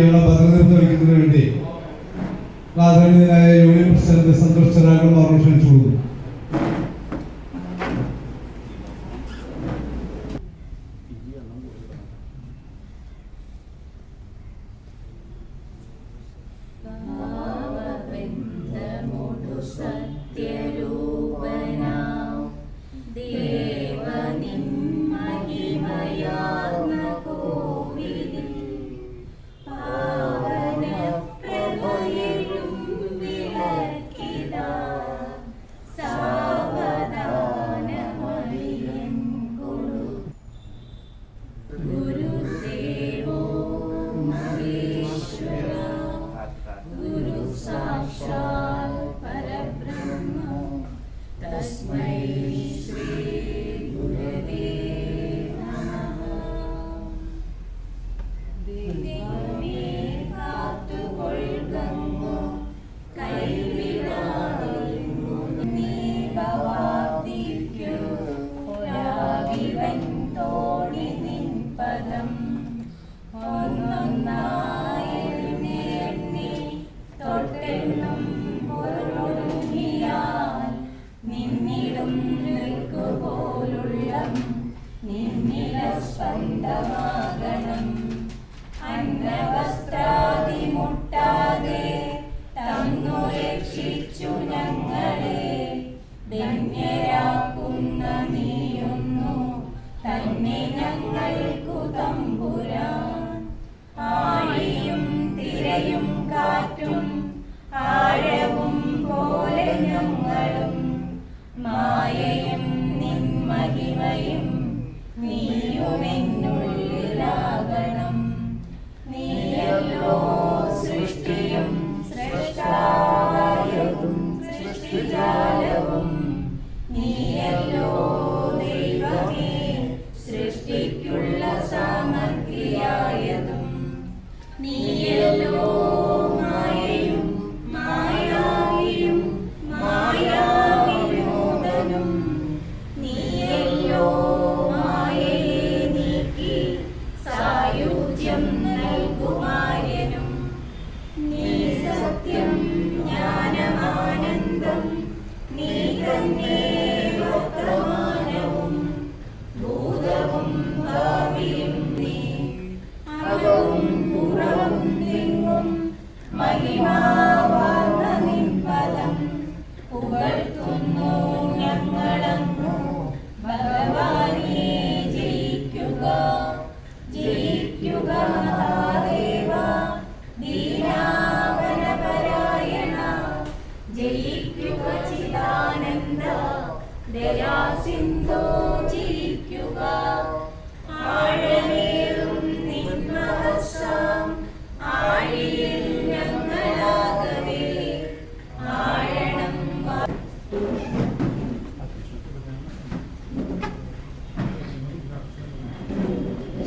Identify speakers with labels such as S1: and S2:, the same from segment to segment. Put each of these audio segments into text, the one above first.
S1: യോഗം പത്രനിരത്ത് വയ്ക്കുന്നതിന് വേണ്ടി ആദരണീയനായ യൂണിയൻ പ്രസിഡന്റ് സന്തോഷ് ചെറാകുളം അവർ ക്ഷണിച്ചു കൊടുക്കുന്നു.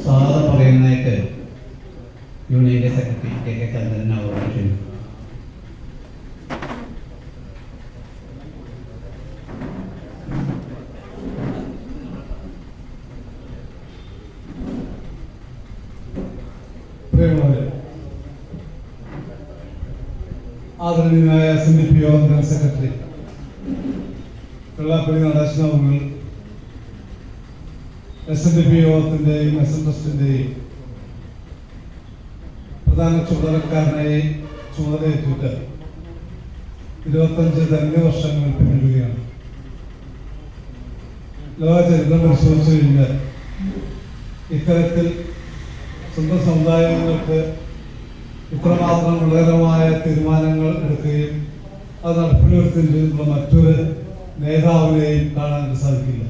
S1: സ്വാഗതം പറയുന്നതായിട്ട് യൂണിയന്റെ സെക്രട്ടറി കെ ചന്ദ്രൻ അവർ ക്ഷണിച്ചു. ആദരണീയനായ SNDP യോഗം ജനറൽ സെക്രട്ടറി വെള്ളാപ്പള്ളി നടേശൻ അവർ SNDP യോഗത്തിൻ്റെയും SNTRUSTിൻ്റെയും പ്രധാന ചുമതലക്കാരനായി ചുമതലയേറ്റിട്ട് 25 ധന്യവർഷങ്ങൾ പിന്നിടുകയാണ്. ലോക ചരിത്രം പരിശോധിച്ചു കഴിഞ്ഞാൽ ഇത്തരത്തിൽ സ്വന്തം സമുദായങ്ങൾക്ക് ഇത്രമാത്രം ഗുണകരമായ തീരുമാനങ്ങൾ എടുക്കുകയും അത് നടപ്പിൽ വരുത്തുന്ന മറ്റൊരു നേതാവിനെയും കാണാൻ സാധിക്കില്ല.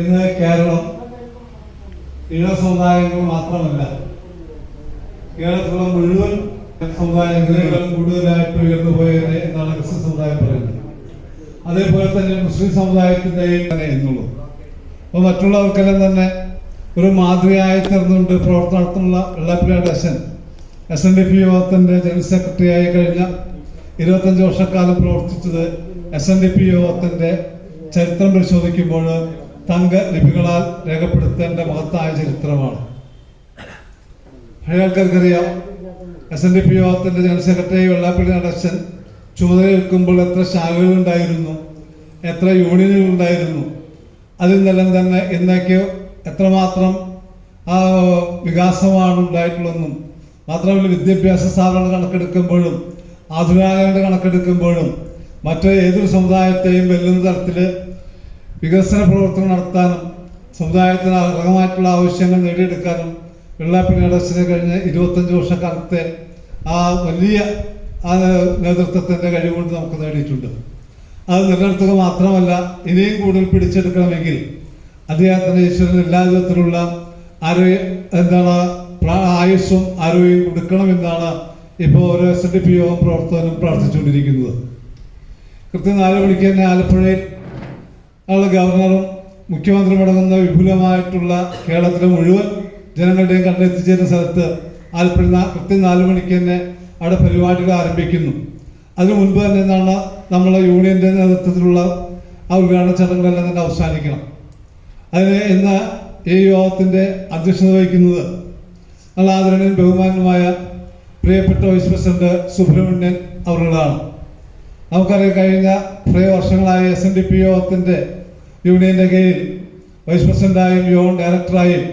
S1: ഇന്ന് കേരളം ഈഴ സമുദായങ്ങൾ മാത്രമല്ല, കേരളത്തിലുള്ള മുഴുവൻ സമുദായങ്ങളെക്കാളും കൂടുതലായിട്ട് ഉയർന്നു പോയത് എന്നാണ് ക്രിസ്ത്യൻ സമുദായം പറയുന്നത്. അതേപോലെ തന്നെ മുസ്ലിം സമുദായത്തിൻ്റെയും തന്നെ എന്നുള്ളൂ. അപ്പോൾ മറ്റുള്ളവർക്കെല്ലാം തന്നെ ഒരു മാതൃകയായി തീർന്നുകൊണ്ട് പ്രവർത്തനം നടത്തുന്ന വെള്ളാപ്പള്ളി നടേശൻ SNDP യോഗത്തിൻ്റെ ജനറൽ സെക്രട്ടറിയായി കഴിഞ്ഞ 25 വർഷക്കാലം പ്രവർത്തിച്ചത് SNDP യോഗത്തിൻ്റെ ചരിത്രം പരിശോധിക്കുമ്പോൾ തങ്ക ലിപികളാൽ രേഖപ്പെടുത്തേണ്ട മഹത്തായ ചരിത്രമാണ്. പഴയ ആൾക്കാർക്കറിയാം SNDP യോഗത്തിൻ്റെ ജനറൽ സെക്രട്ടറി വെള്ളാപ്പള്ളി നടേശൻ ചുമതലയേൽക്കുമ്പോൾ എത്ര ശാഖകളുണ്ടായിരുന്നു, എത്ര യൂണിയനുകളുണ്ടായിരുന്നു. അതിൽ നിന്നെല്ലാം തന്നെ ഇന്നേക്ക് എത്രമാത്രം വികാസമാണ് ഉണ്ടായിട്ടുള്ളതെന്നും മാത്രമല്ല വിദ്യാഭ്യാസ സ്ഥാപനങ്ങൾ കണക്കെടുക്കുമ്പോഴും ആധുനികരുടെ കണക്കെടുക്കുമ്പോഴും മറ്റ് ഏതൊരു സമുദായത്തെയും വെല്ലുന്ന തരത്തിൽ വികസന പ്രവർത്തനം നടത്താനും സമുദായത്തിന് അർഹമായിട്ടുള്ള ആവശ്യങ്ങൾ നേടിയെടുക്കാനും വെള്ളാപ്പള്ളി നടേശന് കഴിഞ്ഞ 25 വർഷക്കാലത്തെ ആ വലിയ നേതൃത്വത്തിൻ്റെ കഴിവുകൊണ്ട് നമുക്ക് നേടിയിട്ടുണ്ട്. അത് നിലനിർത്തുക മാത്രമല്ല ഇനിയും കൂടുതൽ പിടിച്ചെടുക്കണമെങ്കിൽ അദ്ദേഹത്തിന് ഈശ്വരൻ എല്ലാ വിധത്തിലുള്ള ആയുസ്സും ആരോഗ്യം കൊടുക്കണമെന്നാണ് ഇപ്പോൾ ഓരോ SNDP യോഗം പ്രവർത്തകനും പ്രാർത്ഥിച്ചുകൊണ്ടിരിക്കുന്നത്. കൃത്യം 4 മണിക്ക് തന്നെ ആലപ്പുഴയിൽ ഗവർണറും മുഖ്യമന്ത്രിയും അടങ്ങുന്ന വിപുലമായിട്ടുള്ള കേരളത്തിലെ മുഴുവൻ ജനങ്ങളുടെയും കണ്ടെത്തിച്ചേരുന്ന സ്ഥലത്ത് ആലപ്പുഴ കൃത്യം 4 മണിക്ക് തന്നെ അവിടെ പരിപാടികൾ ആരംഭിക്കുന്നു. അതിനു മുൻപ് തന്നെ എന്താണ് നമ്മളെ യൂണിയൻ്റെ നേതൃത്വത്തിലുള്ള ആ ഉദ്ഘാടന ചടങ്ങുകളെല്ലാം തന്നെ അവസാനിക്കണം. അതിന് ഇന്ന് ഈ യോഗത്തിൻ്റെ അധ്യക്ഷത വഹിക്കുന്നത് നല്ല ആദരണീയനും ബഹുമാനനുമായ പ്രിയപ്പെട്ട വൈസ് പ്രസിഡന്റ് സുബ്രഹ്മണ്യൻ അവറുകളാണ്. നമുക്കറിയാം കഴിഞ്ഞ കുറേ വർഷങ്ങളായി SNDP യോഗത്തിൻ്റെ യൂണിയൻ്റെ കീഴിൽ വൈസ് പ്രസിഡന്റായും യോഗം ഡയറക്ടറായും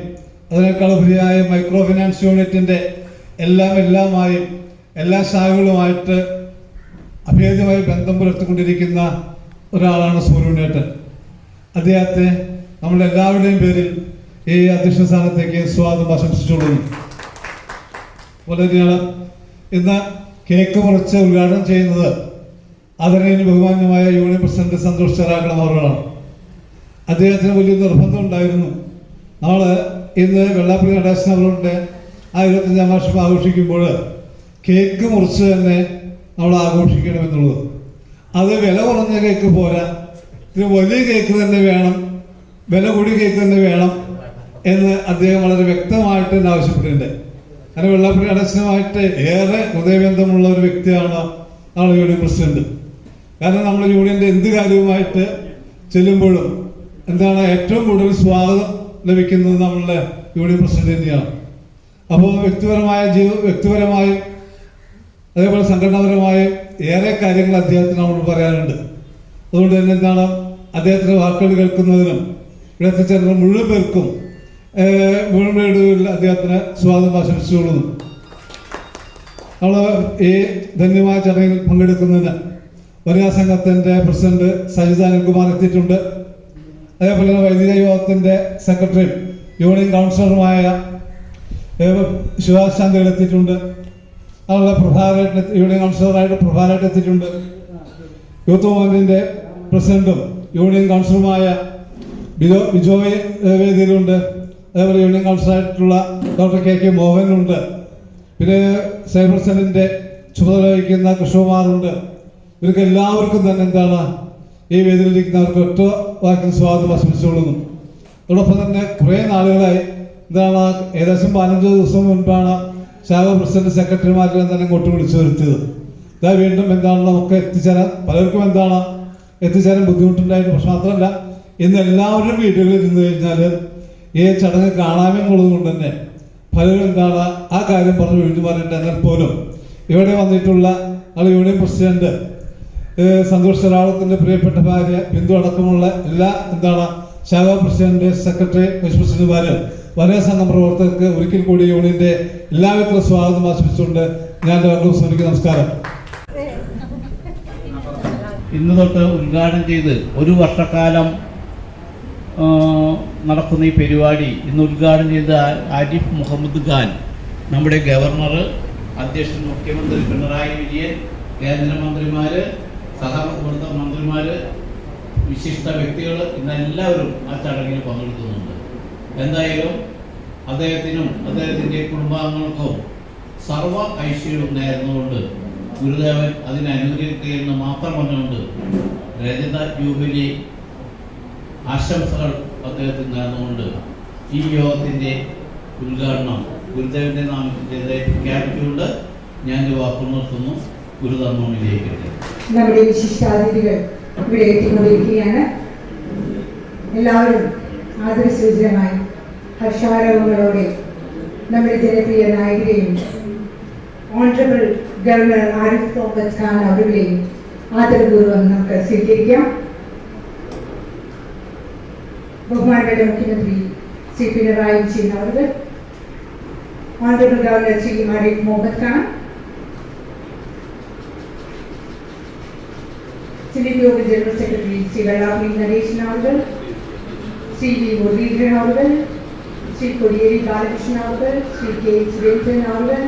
S1: അതിനേക്കാൾ ഉപരിയായ മൈക്രോ ഫിനാൻസ് യൂണിറ്റിൻ്റെ എല്ലാമായും എല്ലാ ശാഖകളുമായിട്ട് അഭേദ്യമായി ബന്ധം പുലർത്തിക്കൊണ്ടിരിക്കുന്ന ഒരാളാണ് സൂര്യനേട്ടൻ. അദ്ദേഹത്തെ നമ്മളെല്ലാവരുടെയും പേരിൽ ഈ അധ്യക്ഷ സ്ഥാനത്തേക്ക് സ്വാഗതം ആശംസിച്ചുകൊള്ളുന്നു. വളരെയാണ് ഇന്ന് കേക്ക് മുറിച്ച് ഉദ്ഘാടനം ചെയ്യുന്നത് ആദരണീയനും ബഹുമാന്യമായ യൂണിയൻ പ്രസിഡന്റ് സന്തോഷ് ചെറാക്കുളം അവர்களാണ്. അദ്ദേഹത്തിന് വലിയ നിർബന്ധം ഉണ്ടായിരുന്നു. നമ്മൾ ഇന്ന് വെള്ളാപ്പള്ളി നടേശൻ അവരുടെ 25ാം വർഷം ആഘോഷിക്കുമ്പോൾ കേക്ക് മുറിച്ച് തന്നെ നമ്മൾ ആഘോഷിക്കണമെന്നുള്ളത്. അത് വില കുറഞ്ഞ കേക്ക് പോരാ, ഇത് വലിയ കേക്ക് തന്നെ വേണം, വില കൂടിയ കേക്ക് തന്നെ വേണം എന്ന് അദ്ദേഹം വളരെ വ്യക്തമായിട്ട് തന്നെ ആവശ്യപ്പെട്ടിട്ടുണ്ട്. കാരണം വെള്ളാപ്പള്ളി നടേശനുമായിട്ട് ഏറെ ഹൃദയബന്ധമുള്ള ഒരു വ്യക്തിയാണ് നമ്മുടെ യൂണിയൻ പ്രസിഡന്റ്. കാരണം നമ്മൾ യൂണിയൻ്റെ എന്ത് കാര്യവുമായിട്ട് ചെല്ലുമ്പോഴും ഏറ്റവും കൂടുതൽ സ്വാഗതം ലഭിക്കുന്നത് നമ്മളുടെ യൂണിയൻ പ്രസിഡന്റ് തന്നെയാണ്. അപ്പോൾ വ്യക്തിപരമായും അതേപോലെ സംഘടനാപരമായും ഏറെ കാര്യങ്ങൾ അദ്ദേഹത്തിന് നമ്മൾ പറയാനുണ്ട്. അതുകൊണ്ട് തന്നെ അദ്ദേഹത്തിൻ്റെ വാക്കുകൾ കേൾക്കുന്നതിനും ഇവിടെ എത്തിച്ചേർന്ന മുഴുവൻ പേർക്കും മുഴുവൻ അദ്ദേഹത്തിന് സ്വാഗതം ആശംസിച്ചുകൊള്ളുന്നു. നമ്മൾ ഈ ധന്യമായ ചടങ്ങിൽ പങ്കെടുക്കുന്നതിന് വനിതാ സംഘത്തിൻ്റെ പ്രസിഡന്റ് സജിത അനിൽകുമാർ എത്തിയിട്ടുണ്ട്. അതേപോലെ തന്നെ വൈദിക യോഗത്തിൻ്റെ സെക്രട്ടറിയും യൂണിയൻ കൗൺസിലറുമായ ശിവാജ് ശാന്തികൾ എത്തിയിട്ടുണ്ട്. അതുപോലെ യൂണിയൻ കൗൺസിലറായിട്ട് പ്രഭാരായിട്ട് എത്തിയിട്ടുണ്ട്. യൂത്ത് മൂവ്മെന്റിന്റെ പ്രസിഡന്റും യൂണിയൻ കൗൺസിലറുമായ ബിജോയ് വേദിയിലുണ്ട്. അതേപോലെ യൂണിയൻ കൗൺസിലറായിട്ടുള്ള ഡോക്ടർ KK മോഹനുണ്ട്. പിന്നെ സൈബർ സെല്ലിന്റെ ചുമതല വഹിക്കുന്ന കൃഷ്ണകുമാറുണ്ട്. ഇവർക്ക് എല്ലാവർക്കും തന്നെ ഈ വേദിയിലിരിക്കുന്നവർക്ക് ഒറ്റ വാക്കിൽ സ്വാഗതം ആശംസിച്ചുകൊള്ളുന്നു. അതോടൊപ്പം തന്നെ കുറേ നാളുകളായി ഏകദേശം 15 ദിവസം മുൻപാണ് ശാഖ പ്രസിഡന്റ് സെക്രട്ടറിമാരെല്ലാം തന്നെ ഇങ്ങോട്ട് വിളിച്ചു വരുത്തിയത്. ഇതാ വീണ്ടും നമുക്ക് എത്തിച്ചേരാൻ പലർക്കും എത്തിച്ചേരാൻ ബുദ്ധിമുട്ടുണ്ടായിരുന്നു. പക്ഷെ മാത്രമല്ല ഇന്ന് എല്ലാവരും വീടുകളിൽ ഇരുന്ന് കഴിഞ്ഞാൽ ഈ ചടങ്ങ് കാണാമെന്നുള്ളത് കൊണ്ട് തന്നെ പലരും ആ കാര്യം പറഞ്ഞ് വീണ്ടും പറഞ്ഞിട്ട് എന്നാൽ പോലും ഇവിടെ വന്നിട്ടുള്ള യൂണിയൻ പ്രസിഡന്റ് സന്തോഷ് ചെറാളത്തിൻ്റെ പ്രിയപ്പെട്ട ഭാര്യ ബിന്ദു അടക്കമുള്ള എല്ലാ ശാഖാ പ്രസിഡന്റ് സെക്രട്ടറി വൈസ് പ്രസിഡന്റുമാര് വനിതാ സംഘം പ്രവർത്തകർക്ക് ഒരിക്കൽ കൂടി യൂണിയന്റെ എല്ലാവിധ സ്വാഗതം ആശംസിച്ചുകൊണ്ട് ഞാൻ അവർക്ക് നമസ്കാരം.
S2: ഇന്ന് തൊട്ട് ഉദ്ഘാടനം ചെയ്ത് ഒരു വർഷക്കാലം നടക്കുന്ന ഈ പരിപാടി ഇന്ന് ഉദ്ഘാടനം ചെയ്ത ആരിഫ് മുഹമ്മദ് ഖാൻ, നമ്മുടെ ഗവർണർ, അധ്യക്ഷൻ മുഖ്യമന്ത്രി പിണറായി വിജയൻ, കേന്ദ്രമന്ത്രിമാർ, സഹമന്ത്രി മന്ത്രിമാർ, വിശിഷ്ട വ്യക്തികൾ ഇന്നെല്ലാവരും ആ ചടങ്ങിൽ പങ്കെടുക്കുന്നുണ്ട്. എന്തായാലും അദ്ദേഹത്തിനും അദ്ദേഹത്തിൻ്റെ കുടുംബാംഗങ്ങൾക്കും സർവ ഐശ്വര്യവും നേർന്നുകൊണ്ട് ഗുരുദേവൻ അതിനെ അനുഗ്രഹിക്കുക എന്ന് മാത്രം പറഞ്ഞുകൊണ്ട് രജത ജൂബിലി ആശംസകൾ അദ്ദേഹത്തിന് നേർന്നുകൊണ്ട് ഈ യോഗത്തിൻ്റെ ഉദ്ഘാടനം ഗുരുദേവൻ്റെ നാമത്തിൽ പ്രഖ്യാപിച്ചുകൊണ്ട് ഞാൻ വാക്കു നിർത്തുന്നു. ഗുരുധർമ്മം വിജയിക്കട്ടെ.
S3: നമ്മുടെ വിശിഷ്ടാതിഥികൾ ഇവിടെ എത്തിക്കൊണ്ടിരിക്കുകയാണ്. എല്ലാവരും ആദരസൂചകമായി ഹർഷാരവങ്ങളോടെ നമ്മുടെ ജനപ്രിയ നായകരെയും ഓണറബിൾ ഗവർണർ ആരിഫ് മുഹമ്മദ് ഖാൻ അവരുടെയും ആദരപൂർവ്വം നമുക്ക് സ്വീകരിക്കാം. ബഹുമാനപ്പെട്ട മുഖ്യമന്ത്രി ശ്രീ പിണറായി വിജയൻ അവർ, ഓണറബിൾ ഗവർണർ ശ്രീ ആരിഫ് മുഹമ്മദ് ഖാൻ, സിൻഡിക് യോഗ ജനറൽ സെക്രട്ടറി ശ്രീ വെള്ളാപ്പള്ളി നടേശൻ അവർ, ശ്രീ വി മുരളീധരൻ അവർ, ശ്രീ കോടിയേരി ബാലകൃഷ്ണൻ അവർ, ശ്രീ കെ സുരേന്ദ്രൻ അവർ,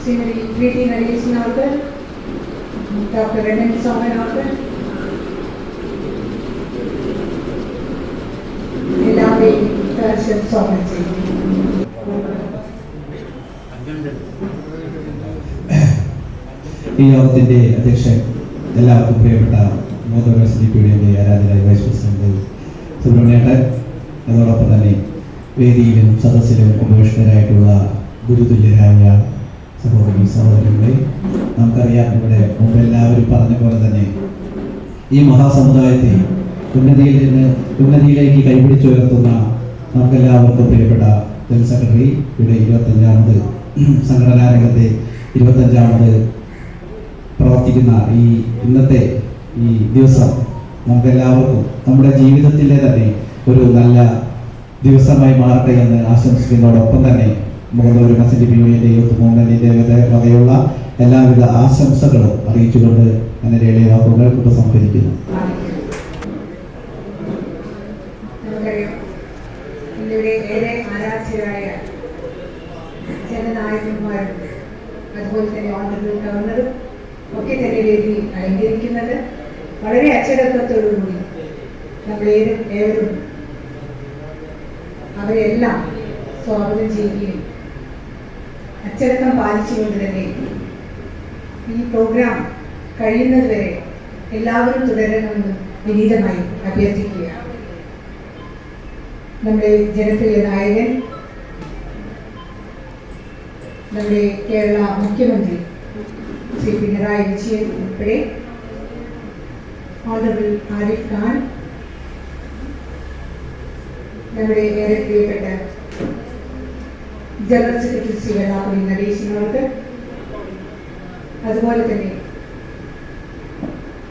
S3: ശ്രീമതി പ്രീതി നടേശൻ അവർ, ഡോക്ടർ രമൻ സോമൻ അവർ, എല്ലാവരെയും സ്വാഗതം ചെയ്യുന്നു.
S4: ഈ യോഗത്തിന്റെ അധ്യക്ഷൻ, എല്ലാവർക്കും പ്രിയപ്പെട്ട മൂന്നൂർ SDPയുടെ ആരാധനായ വൈസ് പ്രസിഡന്റ് സുബ്രഹ്മണ്യേട്ടൻ, അതോടൊപ്പം തന്നെ വേദിയിലും സദസ്സിലും ഉപവിഷ്ടരായിട്ടുള്ള ഗുരുതുല്യരായ സഹോദരി സഹോദരങ്ങളെ, നമുക്കറിയാം, ഇവിടെ മുമ്പെല്ലാവരും പറഞ്ഞ പോലെ തന്നെ ഈ മഹാസമുദായത്തെ ഉന്നതിയിൽ നിന്ന് ഉന്നതിയിലേക്ക് കൈപിടിച്ചുയർത്തുന്ന നമുക്കെല്ലാവർക്കും പ്രിയപ്പെട്ട ജനറൽ സെക്രട്ടറി, ഇവിടെ 25ാമത് സംഘടനാ രംഗത്തെ 25ാമത് പ്രവർത്തിക്കുന്ന ഈ ഇന്നത്തെ ഈ ദിവസം നമുക്കെല്ലാവർക്കും നമ്മുടെ ജീവിതത്തിലെ തന്നെ ഒരു നല്ല ദിവസമായി മാറട്ടെ എന്ന് ആശംസിക്കുന്നതോടൊപ്പം തന്നെ മുഖ്യമന്ത്രി SDPയുടെ യൂത്ത് മൂവ്മെന്റിന്റെ വകയുള്ള എല്ലാവിധ ആശംസകളും അറിയിച്ചുകൊണ്ട് എന്നെ രേഡിയോ വാക്കുകൾ ഉപസംഹരിക്കുന്നു.
S3: നമുക്കറിയാം, ഇന്നിവിടെ ഏറെ ആരാധ്യരായ ജനനായകന്മാരും അതുപോലെ തന്നെ ഓണറബിൾ ഗവർണറും ഒക്കെ തന്നെ വേദി അലങ്കരിക്കുന്നത് വളരെ അച്ചടക്കത്തോടുകൂടി ഏവരും അവരെല്ലാം സ്വാഗതം ചെയ്യുകയും അച്ചടക്കം പാലിച്ചുകൊണ്ട് തന്നെ ഈ പ്രോഗ്രാം കഴിയുന്നതുവരെ എല്ലാവരും തുടരണമെന്ന് വിനീതമായി അഭ്യർത്ഥിക്കുകയാണ്. നമ്മുടെ ജനപ്രിയ നായകൻ, നമ്മുടെ കേരള മുഖ്യമന്ത്രി ശ്രീ പിണറായി വിജയൻ ഉൾപ്പെടെ ഓണറബിൾ ആരിഫ് ഖാൻ, നമ്മുടെ ഏറെ പ്രിയപ്പെട്ട ജനറൽ സെക്രട്ടറി ശ്രീ വെള്ളാപ്പള്ളി നടേശൻ അവർക്ക്, അതുപോലെ തന്നെ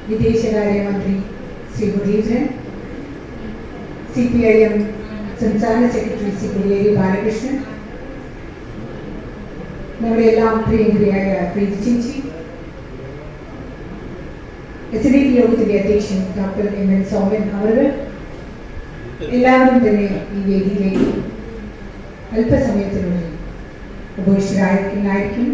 S3: വിദേശകാര്യമന്ത്രി ശ്രീ മുരളീധരൻ, CPIM സംസ്ഥാന സെക്രട്ടറി ശ്രീ കോടിയേരി ബാലകൃഷ്ണൻ, നമ്മുടെ എല്ലാം പ്രിയങ്കരിയായ പ്രീതി ചേച്ചി, SDP യോഗത്തിന്റെ അധ്യക്ഷൻ ഡോക്ടർ MN സോമൻ അവർ, എല്ലാവരും തന്നെ ഈ വേദിയിലേക്ക് അല്പസമയത്തിനുള്ളിൽ ഉപവിഷ്ടരായിരിക്കും.